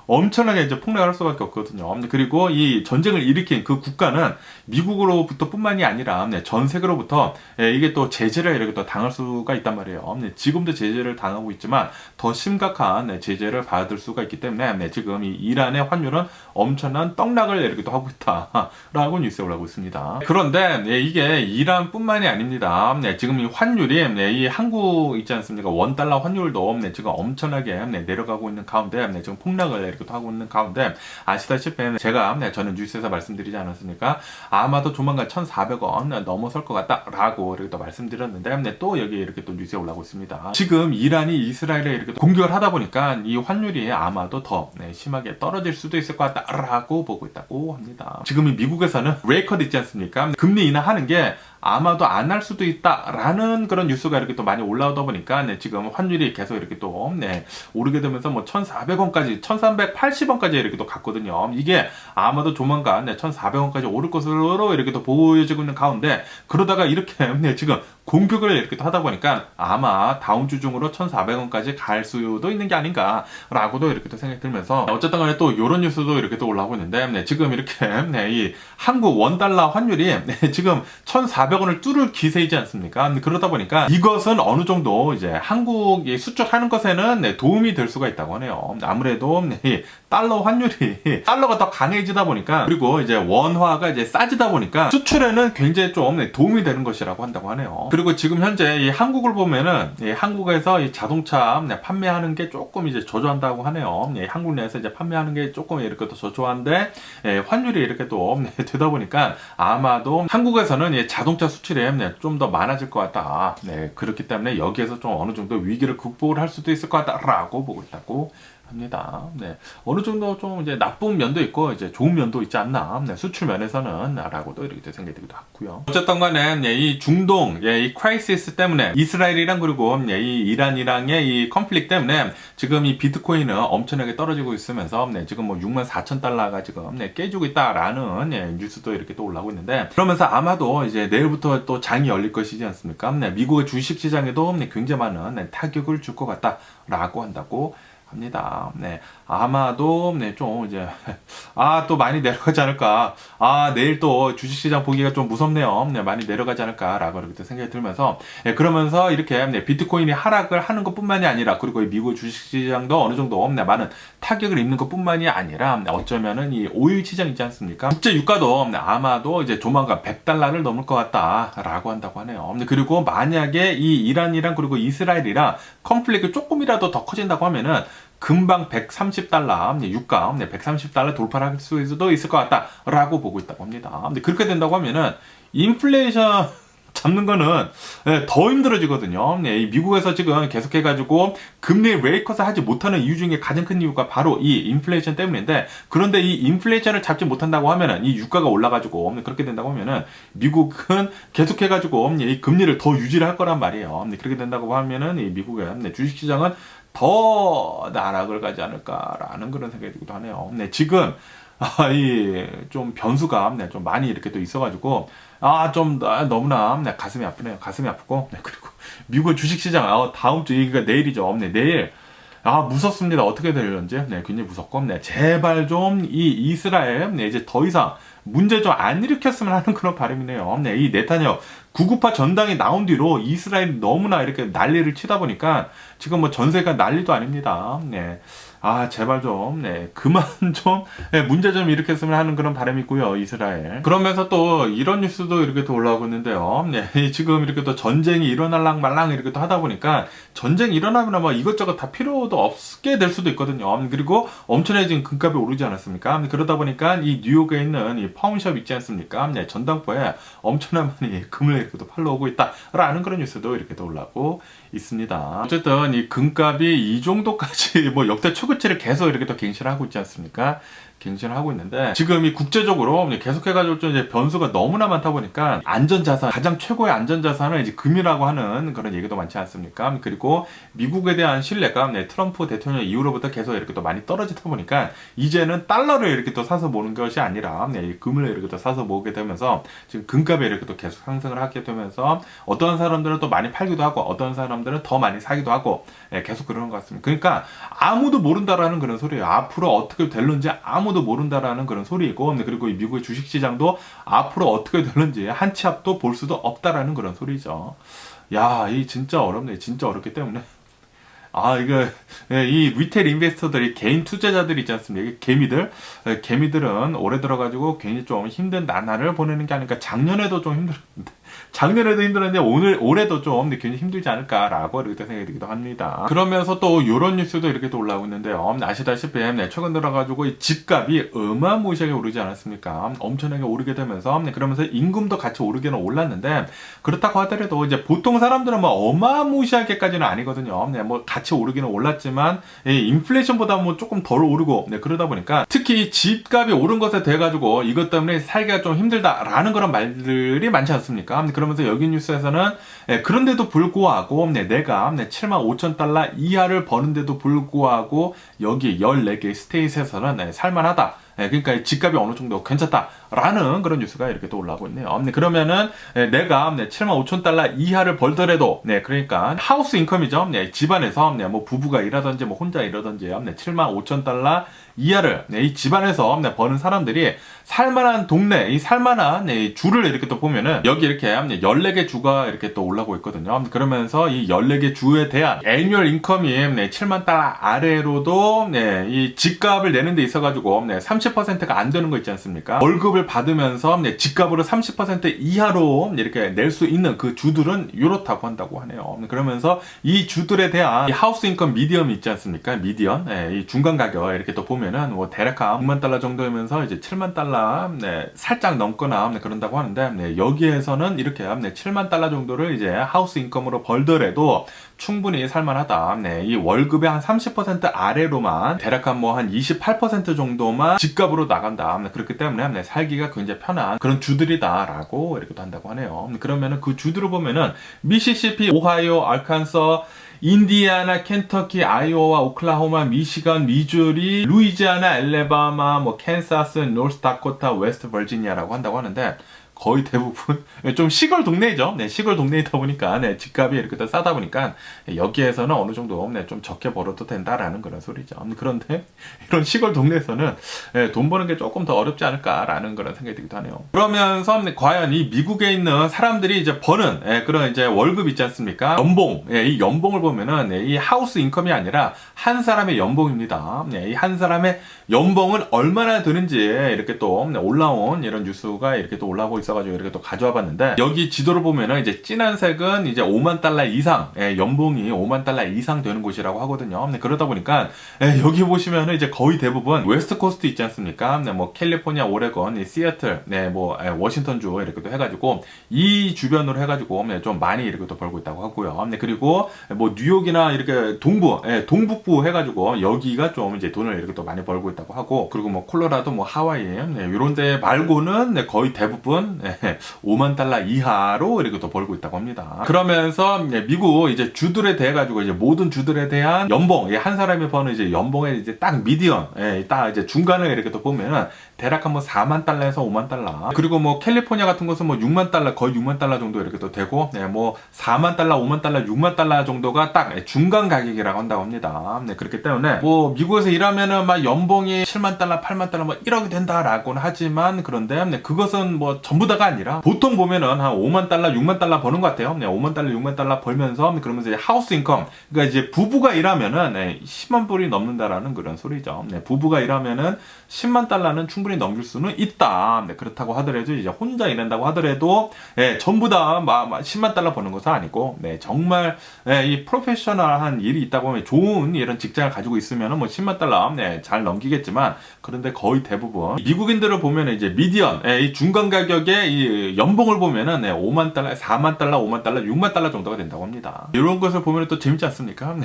엄청나게 이제 폭락할 수밖에 없거든요. 그리고 이 전쟁을 일으킨 그 국가는 미국으로부터 뿐만이 아니라 전 세계로부터 이게 또 제재를 이렇게 또 당할 수가 있단 말이에요. 지금도 제재를 당하고 있지만 더 심각한 제재를 받을 수가 있기 때문에 지금 이 이란의 환율은 엄청난 떡락을 이렇게 또 하고 있다라고 뉴스에 올라오고 있습니다. 그런데 이게 이란뿐만이 아닙니다. 지금 이 환율이 이 한국 있지 않습니까? 원달러 환율도 지금 엄청나게 내려가고 있는 가운데 지금 폭락을 이렇게 하고 있는 가운데, 아시다시피 제가 저는 뉴스에서 말씀드리지 않았습니까? 아마도 조만간 1,400원 넘어설 것 같다라고 이렇게 또 말씀드렸는데 또 여기 이렇게 또 뉴스에 올라오고 있습니다. 지금 이란이 이스라엘에 이렇게 공격을 하다 보니까 이 환율이 아마도 더 심하게 떨어질 수도 있을 것 같다라고 보고 있다고 합니다. 지금 이 미국에서는 레이커드 있지 않습니까? 금리 인하하는 게 아마도 안 할 수도 있다라는 그런 뉴스가 이렇게 또 많이 올라오다 보니까 지금 환율이 계속 이렇게 또 오르게 되면서 뭐 1,400원까지 1,380원까지 이렇게 또 갔거든요. 이게 아마도 조만간 1,400원까지 오를 것으로 이렇게 또 보여지고 있는 가운데, 그러다가 이렇게 지금 공격을 이렇게 또 하다 보니까 아마 다음 주 중으로 1,400원까지 갈 수도 있는 게 아닌가라고도 이렇게 또 생각이 들면서, 어쨌든 간에 또 이런 뉴스도 이렇게 또 올라오고 있는데 지금 이렇게 이 한국 원달러 환율이 지금 1,400원을 뚫을 기세이지 않습니까? 그러다 보니까 이것은 어느 정도 이제 한국이 수출하는 것에는 도움이 될 수가 있다고 하네요. 아무래도 이 달러 환율이 달러가 더 강해지다 보니까, 그리고 이제 원화가 이제 싸지다 보니까 수출에는 굉장히 좀 도움이 되는 것이라고 한다고 하네요. 그리고 지금 현재 이 한국을 보면은 이 한국에서 이 자동차 판매하는 게 조금 이제 저조한다고 하네요. 한국 내에서 이제 판매하는 게 조금 이렇게 또 저조한데 환율이 이렇게 또 되다 보니까 아마도 한국에서는 자동차 수출이 좀 더 많아질 것 같다. 그렇기 때문에 여기에서 좀 어느 정도 위기를 극복을 할 수도 있을 것 같다라고 보고 있다고 합니다. 어느 정도 좀 이제 나쁜 면도 있고 이제 좋은 면도 있지 않나, 수출 면에서는 라고도 이렇게 생각이 들기도 하고요. 어쨌든 간에 이 중동 이 크라이시스 때문에 이스라엘이랑 그리고 이 이란이랑의 이 컨플릭트 때문에 지금 이 비트코인은 엄청나게 떨어지고 있으면서 지금 뭐 64,000달러가 지금 깨지고 있다라는 뉴스도 이렇게 또 올라오고 있는데, 그러면서 아마도 이제 내일부터 또 장이 열릴 것이지 않습니까? 미국의 주식 시장에도 굉장히 많은 타격을 줄 것 같다라고 한다고 합니다. 아마도 좀 이제 또 많이 내려가지 않을까. 내일 또 주식시장 보기가 좀 무섭네요. 많이 내려가지 않을까라고 이렇게 생각이 들면서 그러면서 이렇게 비트코인이 하락을 하는 것뿐만이 아니라 그리고 미국 주식시장도 어느 정도 많은 타격을 입는 것뿐만이 아니라 어쩌면은 이 오일 시장 있지 않습니까? 국제 유가도 아마도 이제 조만간 100달러를 넘을 것 같다라고 한다고 하네요. 그리고 만약에 이 이란이랑 그리고 이스라엘이랑 컨플릭트 조금이라도 더 커진다고 하면은 금방 130달러, 유가 130달러 돌파를 할 수도 있을 것 같다라고 보고 있다고 합니다. 근데 그렇게 된다고 하면은 인플레이션 잡는 거는 더 힘들어지거든요. 이 미국에서 지금 계속해가지고 금리 레이컷을 하지 못하는 이유 중에 가장 큰 이유가 바로 이 인플레이션 때문인데, 그런데 이 인플레이션을 잡지 못한다고 하면은 이 유가가 올라가지고 그렇게 된다고 하면은 미국은 계속해가지고 이 금리를 더 유지를 할 거란 말이에요. 그렇게 된다고 하면은 이 미국의 주식시장은 더 나락을 가지 않을까라는 그런 생각이 들기도 하네요. 지금 이 좀 변수가 좀 많이 이렇게 또 있어가지고 좀 너무나 가슴이 아프네요. 가슴이 아프고 그리고 미국 주식시장 다음 주 이게 내일이죠. 내일 무섭습니다. 어떻게 될런지 굉장히 무섭고 제발 좀 이 이스라엘 이제 더 이상 문제 좀 안 일으켰으면 하는 그런 바람이네요. 이 네타냐후 998 전당이 나온 뒤로 이스라엘이 너무나 이렇게 난리를 치다 보니까 지금 뭐 전세가 난리도 아닙니다. 제발 좀, 그만 좀, 문제 좀 일으켰으면 하는 그런 바람이 있고요, 이스라엘. 그러면서 또 이런 뉴스도 이렇게 또 올라오고 있는데요. 지금 이렇게 또 전쟁이 일어날랑 말랑 이렇게 또 하다 보니까 전쟁이 일어나면 뭐 이것저것 다 필요도 없게 될 수도 있거든요. 그리고 엄청나게 지금 금값이 오르지 않았습니까? 그러다 보니까 이 뉴욕에 있는 이 파운샵 있지 않습니까? 전당포에 엄청난 많이 금을 이렇게 또 팔러 오고 있다라는 그런 뉴스도 이렇게 또 올라오고 있습니다. 어쨌든 이 금값이 이 정도까지 뭐 역대 최고치를 계속 이렇게 또 갱신을 하고 있지 않습니까? 갱신을 하고 있는데 지금 이 국제적으로 계속해가지고 좀 이제 변수가 너무나 많다 보니까 안전자산, 가장 최고의 안전자산은 이제 금이라고 하는 그런 얘기도 많지 않습니까? 그리고 미국에 대한 신뢰가 트럼프 대통령 이후로부터 계속 이렇게 또 많이 떨어지다 보니까 이제는 달러를 이렇게 또 사서 모는 것이 아니라 금을 이렇게 또 사서 모으게 되면서 지금 금값이 이렇게 또 계속 상승을 하게 되면서 어떤 사람들은 또 많이 팔기도 하고 어떤 사람들은 더 많이 사기도 하고 계속 그러는 것 같습니다. 그러니까 아무도 모른다라는 그런 소리예요. 앞으로 어떻게 될는지 아무도 모른다라는 그런 소리이고, 그리고 이 미국의 주식시장도 앞으로 어떻게 될는지 한 치 앞도 볼 수도 없다라는 그런 소리죠. 이 진짜 어렵네. 진짜 어렵기 때문에 이거 이 리테일 인베스터들이 개인 투자자들 있지 않습니까? 개미들은 올해 들어가지고 괜히 좀 힘든 나날을 보내는 게 아닐까. 작년에도 좀 힘들었는데 작년에도 힘들었는데 올해도 좀 굉장히 힘들지 않을까라고 이렇게 생각이 들기도 합니다. 그러면서 또 이런 뉴스도 이렇게 또 올라오고 있는데요. 아시다시피 최근 들어가지고 이 집값이 어마무시하게 오르지 않았습니까? 엄청나게 오르게 되면서 그러면서 임금도 같이 오르기는 올랐는데, 그렇다고 하더라도 이제 보통 사람들은 뭐 어마무시하게까지는 아니거든요. 뭐 같이 오르기는 올랐지만 인플레이션보다 뭐 조금 덜 오르고 그러다 보니까 특히 집값이 오른 것에 대해 가지고 이것 때문에 살기가 좀 힘들다라는 그런 말들이 많지 않습니까? 그러면서 여기 뉴스에서는 그런데도 불구하고 내가 75,000달러 이하를 버는데도 불구하고 여기 14개 스테이트에서는 살만하다. 그러니까 집값이 어느 정도 괜찮다라는 그런 뉴스가 이렇게 또 올라오고 있네요. 그러면은 내가 75,000달러 이하를 벌더라도 그러니까 하우스 인컴이죠. 집안에서 뭐 부부가 일하든지 뭐 혼자 일하든지 75,000달러 이하를 이 집안에서 버는 사람들이 살만한 동네, 이 살만한 주를 이렇게 또 보면은 여기 이렇게 14개 주가 이렇게 또 올라오고 있거든요. 그러면서 이 14개 주에 대한 애뉴얼 인컴이 7만 달러 아래로도 이 집값을 내는 데 있어가지고 30%가 안 되는 거 있지 않습니까? 월급을 받으면서 집값으로 30% 이하로 이렇게 낼 수 있는 그 주들은 이렇다고 한다고 하네요. 그러면서 이 주들에 대한 이 하우스 인컴 미디엄이 있지 않습니까? 미디엄, 이 중간 가격 이렇게 또 보면은 뭐 대략 6만 달러 정도면서 이제 7만 달러 살짝 넘거나 그런다고 하는데 여기에서는 이렇게 7만 달러 정도를 이제 하우스 인컴으로 벌더라도 충분히 살만하다. 이 월급의 한 30% 아래로만 대략 한 28% 정도만 집값으로 나간다. 그렇기 때문에 살기가 굉장히 편한 그런 주들이다라고 이렇게 한다고 하네요. 그러면은 그 주들을 보면은 미시시피, 오하이오, 알칸서, 인디애나, 켄터키, 아이오와, 오클라호마, 미시건, 미주리, 루이지아나, 엘레바마, 뭐 캔사스, 노스다코타, 웨스트 버지니아라고 한다고 하는데 거의 대부분 좀 시골 동네죠. 네, 시골 동네이다 보니까 네, 집값이 이렇게 더 싸다 보니까 여기에서는 어느 정도 네, 좀 적게 벌어도 된다라는 그런 소리죠. 그런데 이런 시골 동네에서는 돈 버는 게 조금 더 어렵지 않을까라는 그런 생각이 들기도 하네요. 그러면서 과연 이 미국에 있는 사람들이 이제 버는 그런 이제 월급 있지 않습니까? 연봉, 이 연봉을 보면은 이 하우스 인컴이 아니라 한 사람의 연봉입니다. 이 한 사람의 연봉은 얼마나 드는지 이렇게 또 올라온 이런 뉴스가 이렇게 또 올라오고 있어가지고 이렇게 또 가져와 봤는데, 여기 지도를 보면은 이제 진한 색은 이제 5만 달러 이상, 연봉이 5만 달러 이상 되는 곳이라고 하거든요. 그러다 보니까 여기 보시면은 이제 거의 대부분 웨스트 코스트 있지 않습니까? 뭐 캘리포니아, 오레곤, 시애틀, 뭐 워싱턴주 이렇게 또 해가지고 이 주변으로 해가지고 좀 많이 이렇게 또 벌고 있다고 하고요. 그리고 뭐 뉴욕이나 이렇게 동북부 해가지고 여기가 좀 이제 돈을 이렇게 또 많이 벌고 있다고 하고, 그리고 뭐 콜로라도, 뭐 하와이 이런 데 말고는 거의 대부분 5만 달러 이하로 이렇게 또 벌고 있다고 합니다. 그러면서 미국 이제 주들에 대해 가지고 이제 모든 주들에 대한 연봉, 한 사람이 버는 이제 연봉의 이제 딱 미디언, 딱 이제 중간을 이렇게 또 보면은 대략 한 뭐 4만 달러에서 5만 달러. 그리고 뭐 캘리포니아 같은 곳은 뭐 6만 달러, 거의 6만 달러 정도 이렇게 또 되고, 뭐 4만 달러, 5만 달러, 6만 달러 정도가 딱 중간 가격이라고 한다고 합니다. 그렇기 때문에 뭐 미국에서 일하면은 막 연봉이 7만 달러, 8만 달러, 뭐 1억이 된다라고는 하지만, 그런데 그것은 뭐 전부 다가 아니라 보통 보면은 한 5만 달러, 6만 달러 버는 것 같아요. 5만 달러, 6만 달러 벌면서 그러면서 이제 하우스 인컴, 그러니까 이제 부부가 일하면은 10만 불이 넘는다라는 그런 소리죠. 부부가 일하면은 10만 달러는 충분히 넘길 수는 있다. 그렇다고 하더라도 이제 혼자 일한다고 하더라도 전부 다 10만 달러 버는 것은 아니고, 정말 이 프로페셔널한 일이 있다 보면 좋은 이런 직장을 가지고 있으면은 뭐 10만 달러 잘 넘기겠지만, 그런데 거의 대부분 미국인들을 보면 이제 미디언, 이 중간 가격의 이 연봉을 보면은 5만 달러, 4만 달러, 5만 달러, 6만 달러 정도가 된다고 합니다. 이런 것을 보면 또 재밌지 않습니까?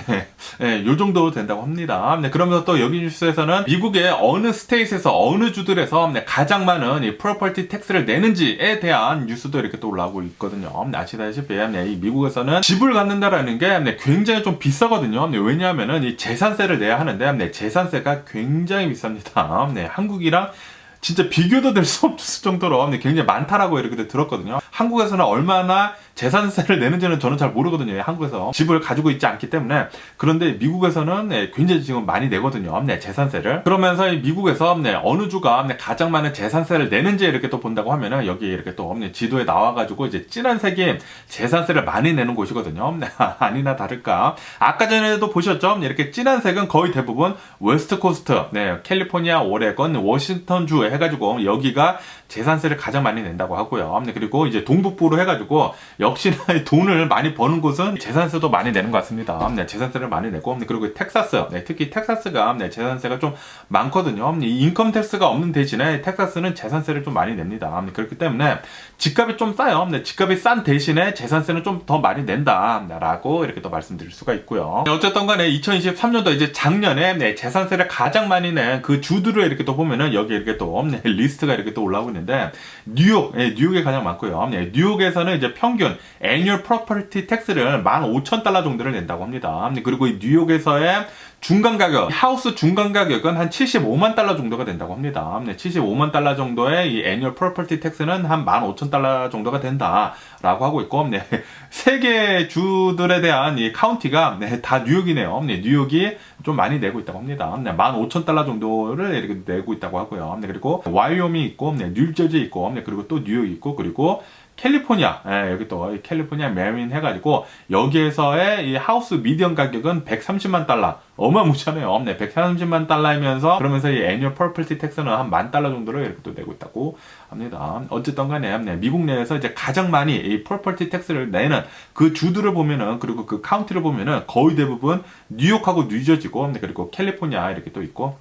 요 정도 된다고 합니다. 그러면서 또 여기 뉴스에서는 미국의 어느 스테이트에서, 어느 주들에서 가장 많은 이 프로퍼티 텍스를 내는지에 대한 뉴스도 이렇게 또 올라오고 있거든요. 아시다시피 이 미국에서는 집을 갖는다라는 게 굉장히 좀 비싸거든요. 왜냐하면은 이 재산세를 내야 하는데 재산세가 굉장히 비쌉니다. 한국이랑 진짜 비교도 될 수 없을 정도로 굉장히 많다라고 이렇게 들었거든요. 한국에서는 얼마나 재산세를 내는지는 저는 잘 모르거든요. 한국에서 집을 가지고 있지 않기 때문에. 그런데 미국에서는 굉장히 지금 많이 내거든요. 재산세를. 그러면서 미국에서 어느 주가 가장 많은 재산세를 내는지 이렇게 또 본다고 하면은 여기 이렇게 또 지도에 나와가지고 이제 진한 색이 재산세를 많이 내는 곳이거든요. 아니나 다를까. 아까 전에도 보셨죠? 이렇게 진한 색은 거의 대부분 웨스트 코스트, 캘리포니아, 오레곤, 워싱턴주 해가지고 여기가 재산세를 가장 많이 낸다고 하고요. 그리고 이제 동북부로 해가지고 역시나 돈을 많이 버는 곳은 재산세도 많이 내는 것 같습니다. 재산세를 많이 내고, 그리고 텍사스, 특히 텍사스가 재산세가 좀 많거든요. 이 인컴 텍스가 없는 대신에 텍사스는 재산세를 좀 많이 냅니다. 그렇기 때문에 집값이 좀 싸요. 집값이 싼 대신에 재산세는 좀 더 많이 낸다라고 이렇게 또 말씀드릴 수가 있고요. 어쨌든 간에 2023년도 이제 작년에 재산세를 가장 많이 낸 그 주들을 이렇게 또 보면은 여기 이렇게 또 리스트가 이렇게 또 올라오고 있는데, 뉴욕에 가장 많고요. 뉴욕에서는 이제 평균 annual property tax를 15,000달러 정도를 낸다고 합니다. 그리고 이 뉴욕에서의 중간 가격, 하우스 중간 가격은 한 75만 달러 정도가 된다고 합니다. 75만 달러 정도의 이 annual property tax는 한 15,000달러 정도가 된다라고 하고 있고, 세계 주들에 대한 이 카운티가 다 뉴욕이네요. 뉴욕이 좀 많이 내고 있다고 합니다. 15,000달러 정도를 이렇게 내고 있다고 하고요. 그리고 와이오밍 있고, 뉴저지 있고, 그리고 또 뉴욕 있고, 그리고 캘리포니아, 여기 또 캘리포니아 메린 해가지고 여기에서의 이 하우스 미디언 가격은 130만 달러, 어마무시하네요. 130만 달러이면서, 그러면서 이 애니얼 프로퍼티 텍스는 한 10,000달러 정도를 이렇게 또 내고 있다고 합니다. 어쨌든 간에 미국 내에서 이제 가장 많이 이 프로퍼티 텍스를 내는 그 주들을 보면은, 그리고 그 카운티를 보면은 거의 대부분 뉴욕하고 뉴저지고, 그리고 캘리포니아 이렇게 또 있고,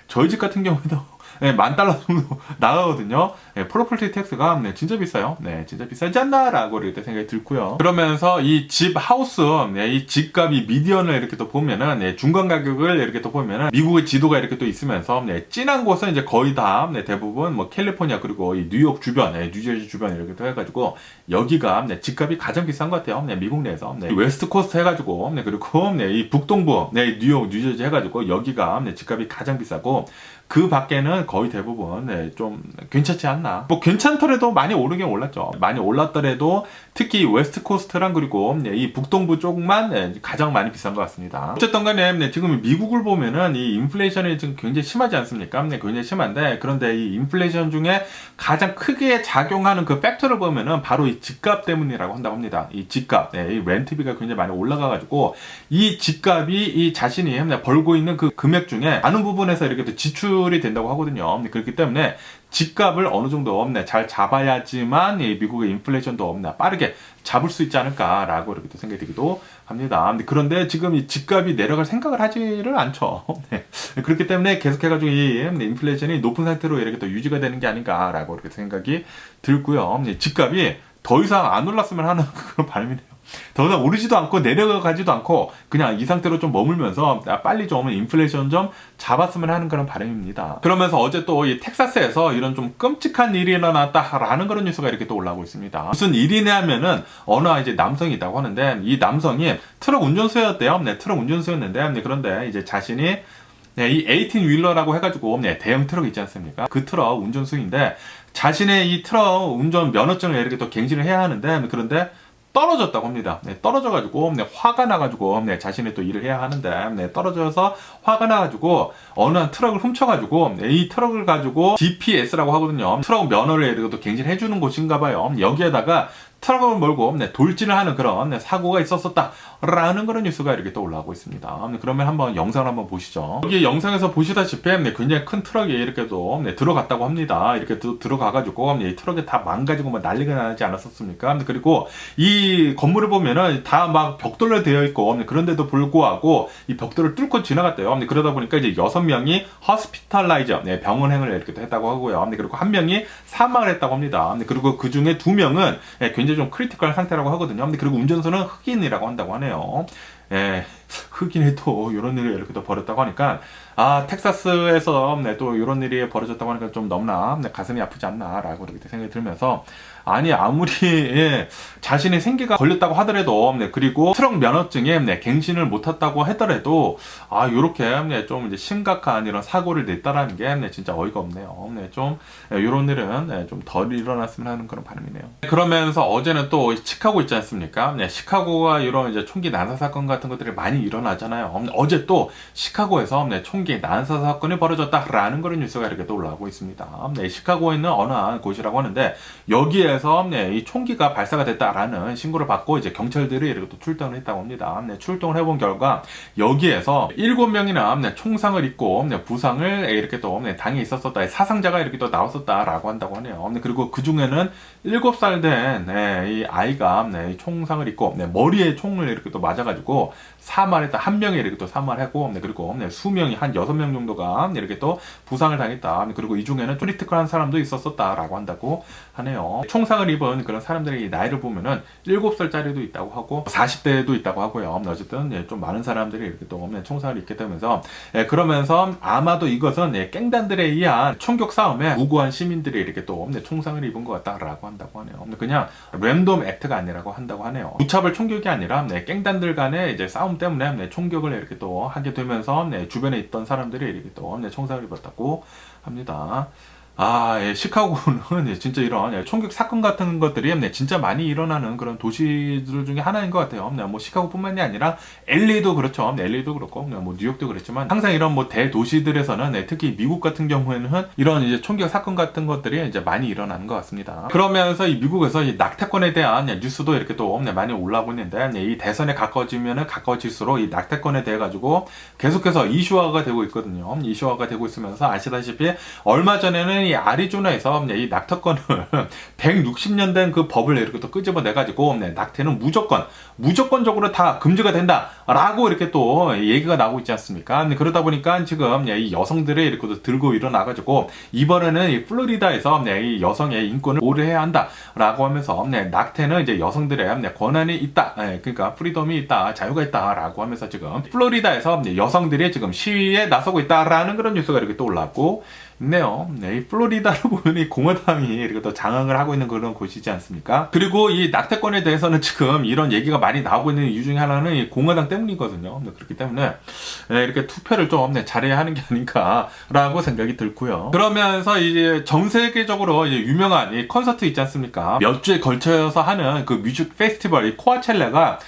저희 집 같은 경우에도 10,000달러 정도 나가거든요. 프로퍼티 텍스가 진짜 비싸요. 진짜 비싸지 않나? 라고 이렇게 생각이 들고요. 그러면서 이 집, 하우스, 이 집값이 미디언을 이렇게 또 보면은, 중간 가격을 이렇게 또 보면은, 미국의 지도가 이렇게 또 있으면서, 진한 곳은 이제 거의 다, 대부분 뭐 캘리포니아, 그리고 이 뉴욕 주변, 뉴저지 주변 이렇게 또 해가지고, 여기가 집값이 가장 비싼 것 같아요. 미국 내에서. 웨스트 코스트 해가지고, 그리고 이 북동부, 뉴욕, 뉴저지 해가지고, 여기가 집값이 가장 비싸고, 그 밖에는 거의 대부분 네, 좀 괜찮지 않나. 뭐 괜찮더라도 많이 오르긴 올랐죠. 많이 올랐더라도 특히 웨스트 코스트랑 그리고 네, 이 북동부 쪽만 네, 가장 많이 비싼 것 같습니다. 어쨌든 간에 네, 지금 미국을 보면은 이 인플레이션이 지금 굉장히 심하지 않습니까? 네, 굉장히 심한데 그런데 이 인플레이션 중에 가장 크게 작용하는 그 팩터를 보면은 바로 이 집값 때문이라고 한다고 합니다. 이 집값, 네, 이 렌트비가 굉장히 많이 올라가가지고 이 집값이 이 자신이 벌고 있는 그 금액 중에 많은 부분에서 이렇게 또 지출이 된다고 하거든요. 그렇기 때문에 집값을 어느 정도 잘 잡아야지만 미국의 인플레이션도 빠르게 잡을 수 있지 않을까라고 이렇게 또 생각이 들기도 합니다. 그런데 지금 이 집값이 내려갈 생각을 하지를 않죠. 네. 그렇기 때문에 계속해가지고 이 인플레이션이 높은 상태로 이렇게 또 유지가 되는 게 아닌가라고 이렇게 생각이 들고요. 집값이 더 이상 안 올랐으면 하는 그런 바람이네요. 더 이상 오르지도 않고 내려가지도 않고 그냥 이 상태로 좀 머물면서 빨리 좀 인플레이션 좀 잡았으면 하는 그런 바람입니다. 그러면서 어제 또 이 텍사스에서 이런 좀 끔찍한 일이 일어났다라는 그런 뉴스가 이렇게 또 올라오고 있습니다. 무슨 일이냐 하면은 어느 이제 남성이 있다고 하는데 이 남성이 트럭 운전수였대요. 네, 트럭 운전수였는데 네, 그런데 이제 자신이 네, 이 18 윌러라고 해가지고 네, 대형 트럭 있지 않습니까? 그 트럭 운전수인데 자신의 이 트럭 운전 면허증을 이렇게 또 갱신을 해야 하는데 그런데 떨어졌다고 합니다. 네, 떨어져가지고 화가 나가지고 자신이 또 일을 해야 하는데 떨어져서 화가 나가지고 어느 한 트럭을 훔쳐가지고 이 트럭을 가지고 DPS라고 하거든요. 트럭 면허를 이렇게 또 갱신해주는 곳인가봐요. 여기에다가 트럭을 몰고 돌진을 하는 그런 사고가 있었었다라는 그런 뉴스가 이렇게 또 올라오고 있습니다. 그러면 한번 영상을 한번 보시죠. 여기 영상에서 보시다시피 굉장히 큰 트럭이 이렇게 또 들어갔다고 합니다. 이렇게 들어가가지고 이 트럭이 다 망가지고 난리가 나지 않았었습니까? 그리고 이 건물을 보면은 다 막 벽돌로 되어 있고 그런데도 불구하고 이 벽돌을 뚫고 지나갔대요. 그러다 보니까 이제 6명이 허스피탈라이저 병원행을 이렇게 했다고 하고요. 그리고 1명이 사망을 했다고 합니다. 그리고 그 중에 2명은 굉장히 좀 크리티컬 상태라고 하거든요. 그리고 운전수는 흑인이라고 한다고 하네요. 예, 흑인이 또 이런 일을 이렇게 또 벌였다고 하니까 텍사스에서 또 이런 일이 벌어졌다고 하니까 좀 너무나 가슴이 아프지 않나라고 이렇게 생각이 들면서 아무리 자신의 생계가 걸렸다고 하더라도 그리고 트럭 면허증에 갱신을 못했다고 하더라도 요렇게 좀 이제 심각한 이런 사고를 냈다라는 게 진짜 어이가 없네요. 좀 이런 일은 좀 덜 일어났으면 하는 그런 바람이네요. 그러면서 어제는 또 시카고 있지 않습니까? 시카고가 이런 이제 총기 난사 사건 같은 것들이 많이 일어나잖아요. 어제 또 시카고에서 총기 난사 사건이 벌어졌다라는 그런 뉴스가 이렇게 또 올라오고 있습니다. 시카고에 있는 어느 한 곳이라고 하는데 여기에서 이 총기가 발사가 됐다라는 신고를 받고 이제 경찰들이 이렇게 또 출동을 했다고 합니다. 출동을 해본 결과 여기에서 7명이나 총상을 입고 부상을 이렇게 또 당해 있었었다. 사상자가 이렇게 또 나왔었다라고 한다고 하네요. 그리고 그 중에는 7살 된 이 아이가 총상을 입고 머리에 총을 이렇게 또 맞아가지고 사망했다. 1명이 이렇게 또 사망하고 그리고 수명이 한 6명 정도가 이렇게 또 부상을 당했다. 그리고 이 중에는 크리티컬한 사람도 있었었다라고 한다고 하네요. 총상을 입은 그런 사람들의 나이를 보면은 7살짜리도 있다고 하고 40대도 있다고 하고요. 어쨌든 좀 많은 사람들이 이렇게 또 총상을 입게 되면서 그러면서 아마도 이것은 갱단들에 의한 총격 싸움에 무고한 시민들이 이렇게 또 총상을 입은 것 같다라고 한다고 하네요. 그냥 랜덤 액트가 아니라고 한다고 하네요. 무차별 총격이 아니라 갱단들 간의 이제 싸움 때문에 총격을 이렇게 또 하게 되면서 주변에 있던 사람들이 이렇게 또 총상을 입었다고 합니다. 시카고는 진짜 이런 총격 사건 같은 것들이 진짜 많이 일어나는 그런 도시들 중에 하나인 것 같아요. 뭐 시카고뿐만이 아니라 LA도 그렇죠. LA도 그렇고 뭐 뉴욕도 그렇지만 항상 이런 뭐 대도시들에서는 특히 미국 같은 경우에는 이런 이제 총격 사건 같은 것들이 이제 많이 일어나는 것 같습니다. 그러면서 이 미국에서 이 낙태권에 대한 뉴스도 이렇게 또 많이 올라오고 있는데 이 대선에 가까워지면은 가까워질수록 이 낙태권에 대해 가지고 계속해서 이슈화가 되고 있거든요. 이슈화가 되고 있으면서 아시다시피 얼마 전에는 이 아리조나에서 이 낙태권을 160년 된 그 법을 이렇게 또 끄집어내가지고 낙태는 무조건적으로 다 금지가 된다라고 이렇게 또 얘기가 나오고 있지 않습니까? 그러다 보니까 지금 이 여성들이 이렇게 또 들고 일어나가지고 이번에는 이 플로리다에서 이 여성의 인권을 보호해야 한다라고 하면서 낙태는 이제 여성들의 권한이 있다, 그러니까 프리덤이 있다, 자유가 있다라고 하면서 지금 플로리다에서 여성들이 지금 시위에 나서고 있다라는 그런 뉴스가 이렇게 또 올라왔고 있네요. 네, 이 플로리다로 보면 이 공화당이 이렇게 또 장악을 하고 있는 그런 곳이지 않습니까? 그리고 이 낙태권에 대해서는 지금 이런 얘기가 많이 나오고 있는 이유 중에 하나는 이 공화당 때문이거든요. 네, 그렇기 때문에 이렇게 투표를 좀 잘해야 하는 게 아닌가라고 생각이 들고요. 그러면서 이제 전 세계적으로 이제 유명한 이 콘서트 있지 않습니까? 몇 주에 걸쳐서 하는 그 뮤직 페스티벌 이 코아첼라가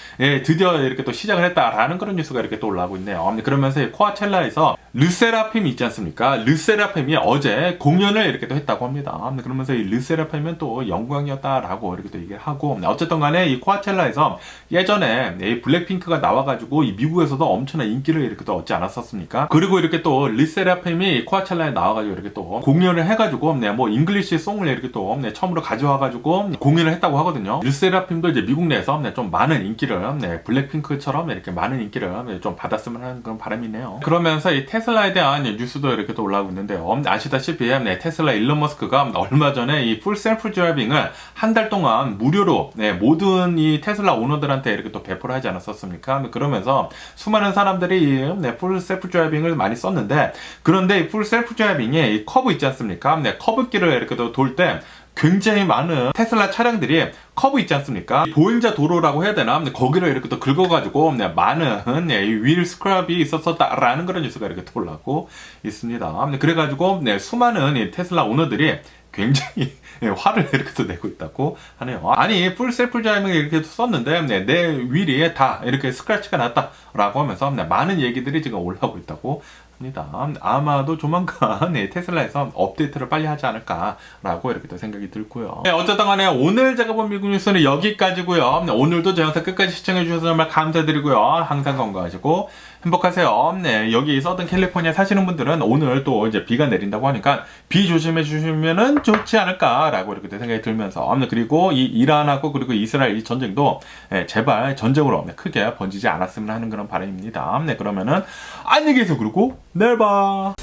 드디어 이렇게 또 시작을 했다라는 그런 뉴스가 이렇게 또 올라오고 있네요. 그러면서 이 코아첼라에서 르세라핌이 있지 않습니까? 르세라핌이 어제 공연을 이렇게 또 했다고 합니다. 그러면서 이 르세라핌은 또 영광이었다라고 이렇게 또 얘기를 하고, 어쨌든 간에 이 코아첼라에서 예전에 이 블랙핑크가 나와가지고 이 미국에서도 엄청난 인기를 이렇게 또 얻지 않았었습니까? 그리고 이렇게 또 르세라핌이 코아첼라에 나와가지고 이렇게 또 공연을 해가지고 뭐 잉글리시 송을 이렇게 또 처음으로 가져와가지고 공연을 했다고 하거든요. 르세라핌도 이제 미국 내에서 좀 많은 인기를 블랙핑크처럼 이렇게 많은 인기를 좀 받았으면 하는 그런 바람이네요. 그러면서 이 테슬라에 대한 뉴스도 이렇게 또 올라오고 있는데요. 아시다시피 테슬라 일론 머스크가 얼마 전에 이 풀 셀프 드라이빙을 한 달 동안 무료로 모든 이 테슬라 오너들한테 이렇게 또 배포를 하지 않았었습니까? 그러면서 수많은 사람들이 풀 셀프 드라이빙을 많이 썼는데, 그런데 이 풀 셀프 드라이빙에 이 커브 있지 않습니까? 커브길을 이렇게 또 돌 때 굉장히 많은 테슬라 차량들이 커브 있지 않습니까? 보행자 도로라고 해야 되나? 거기를 이렇게 또 긁어가지고 많은 휠 스크랩이 있었다라는 그런 뉴스가 이렇게 또 올라오고 있습니다. 그래가지고 수많은 테슬라 오너들이 굉장히 화를 이렇게 또 내고 있다고 하네요. 아니, 풀 셀프 드라이빙을 이렇게 썼는데 내 휠이 다 이렇게 스크래치가 났다라고 하면서 많은 얘기들이 지금 올라오고 있다고 합니다. 아마도 조만간 테슬라에서 업데이트를 빨리 하지 않을까라고 이렇게 또 생각이 들고요. 어쨌든 간에 오늘 제가 본 미국 뉴스는 여기까지고요. 오늘도 제 영상 끝까지 시청해주셔서 정말 감사드리고요. 항상 건강하시고 행복하세요. 여기 서든 캘리포니아 사시는 분들은 오늘 또 이제 비가 내린다고 하니까 비 조심해 주시면은 좋지 않을까라고 이렇게 생각이 들면서, 그리고 이 이란하고 그리고 이스라엘 이 전쟁도 제발 전쟁으로 크게 번지지 않았으면 하는 그런 바람입니다. 그러면은 안녕히 계세요. 그리고 내일 봐.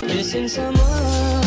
Missing someone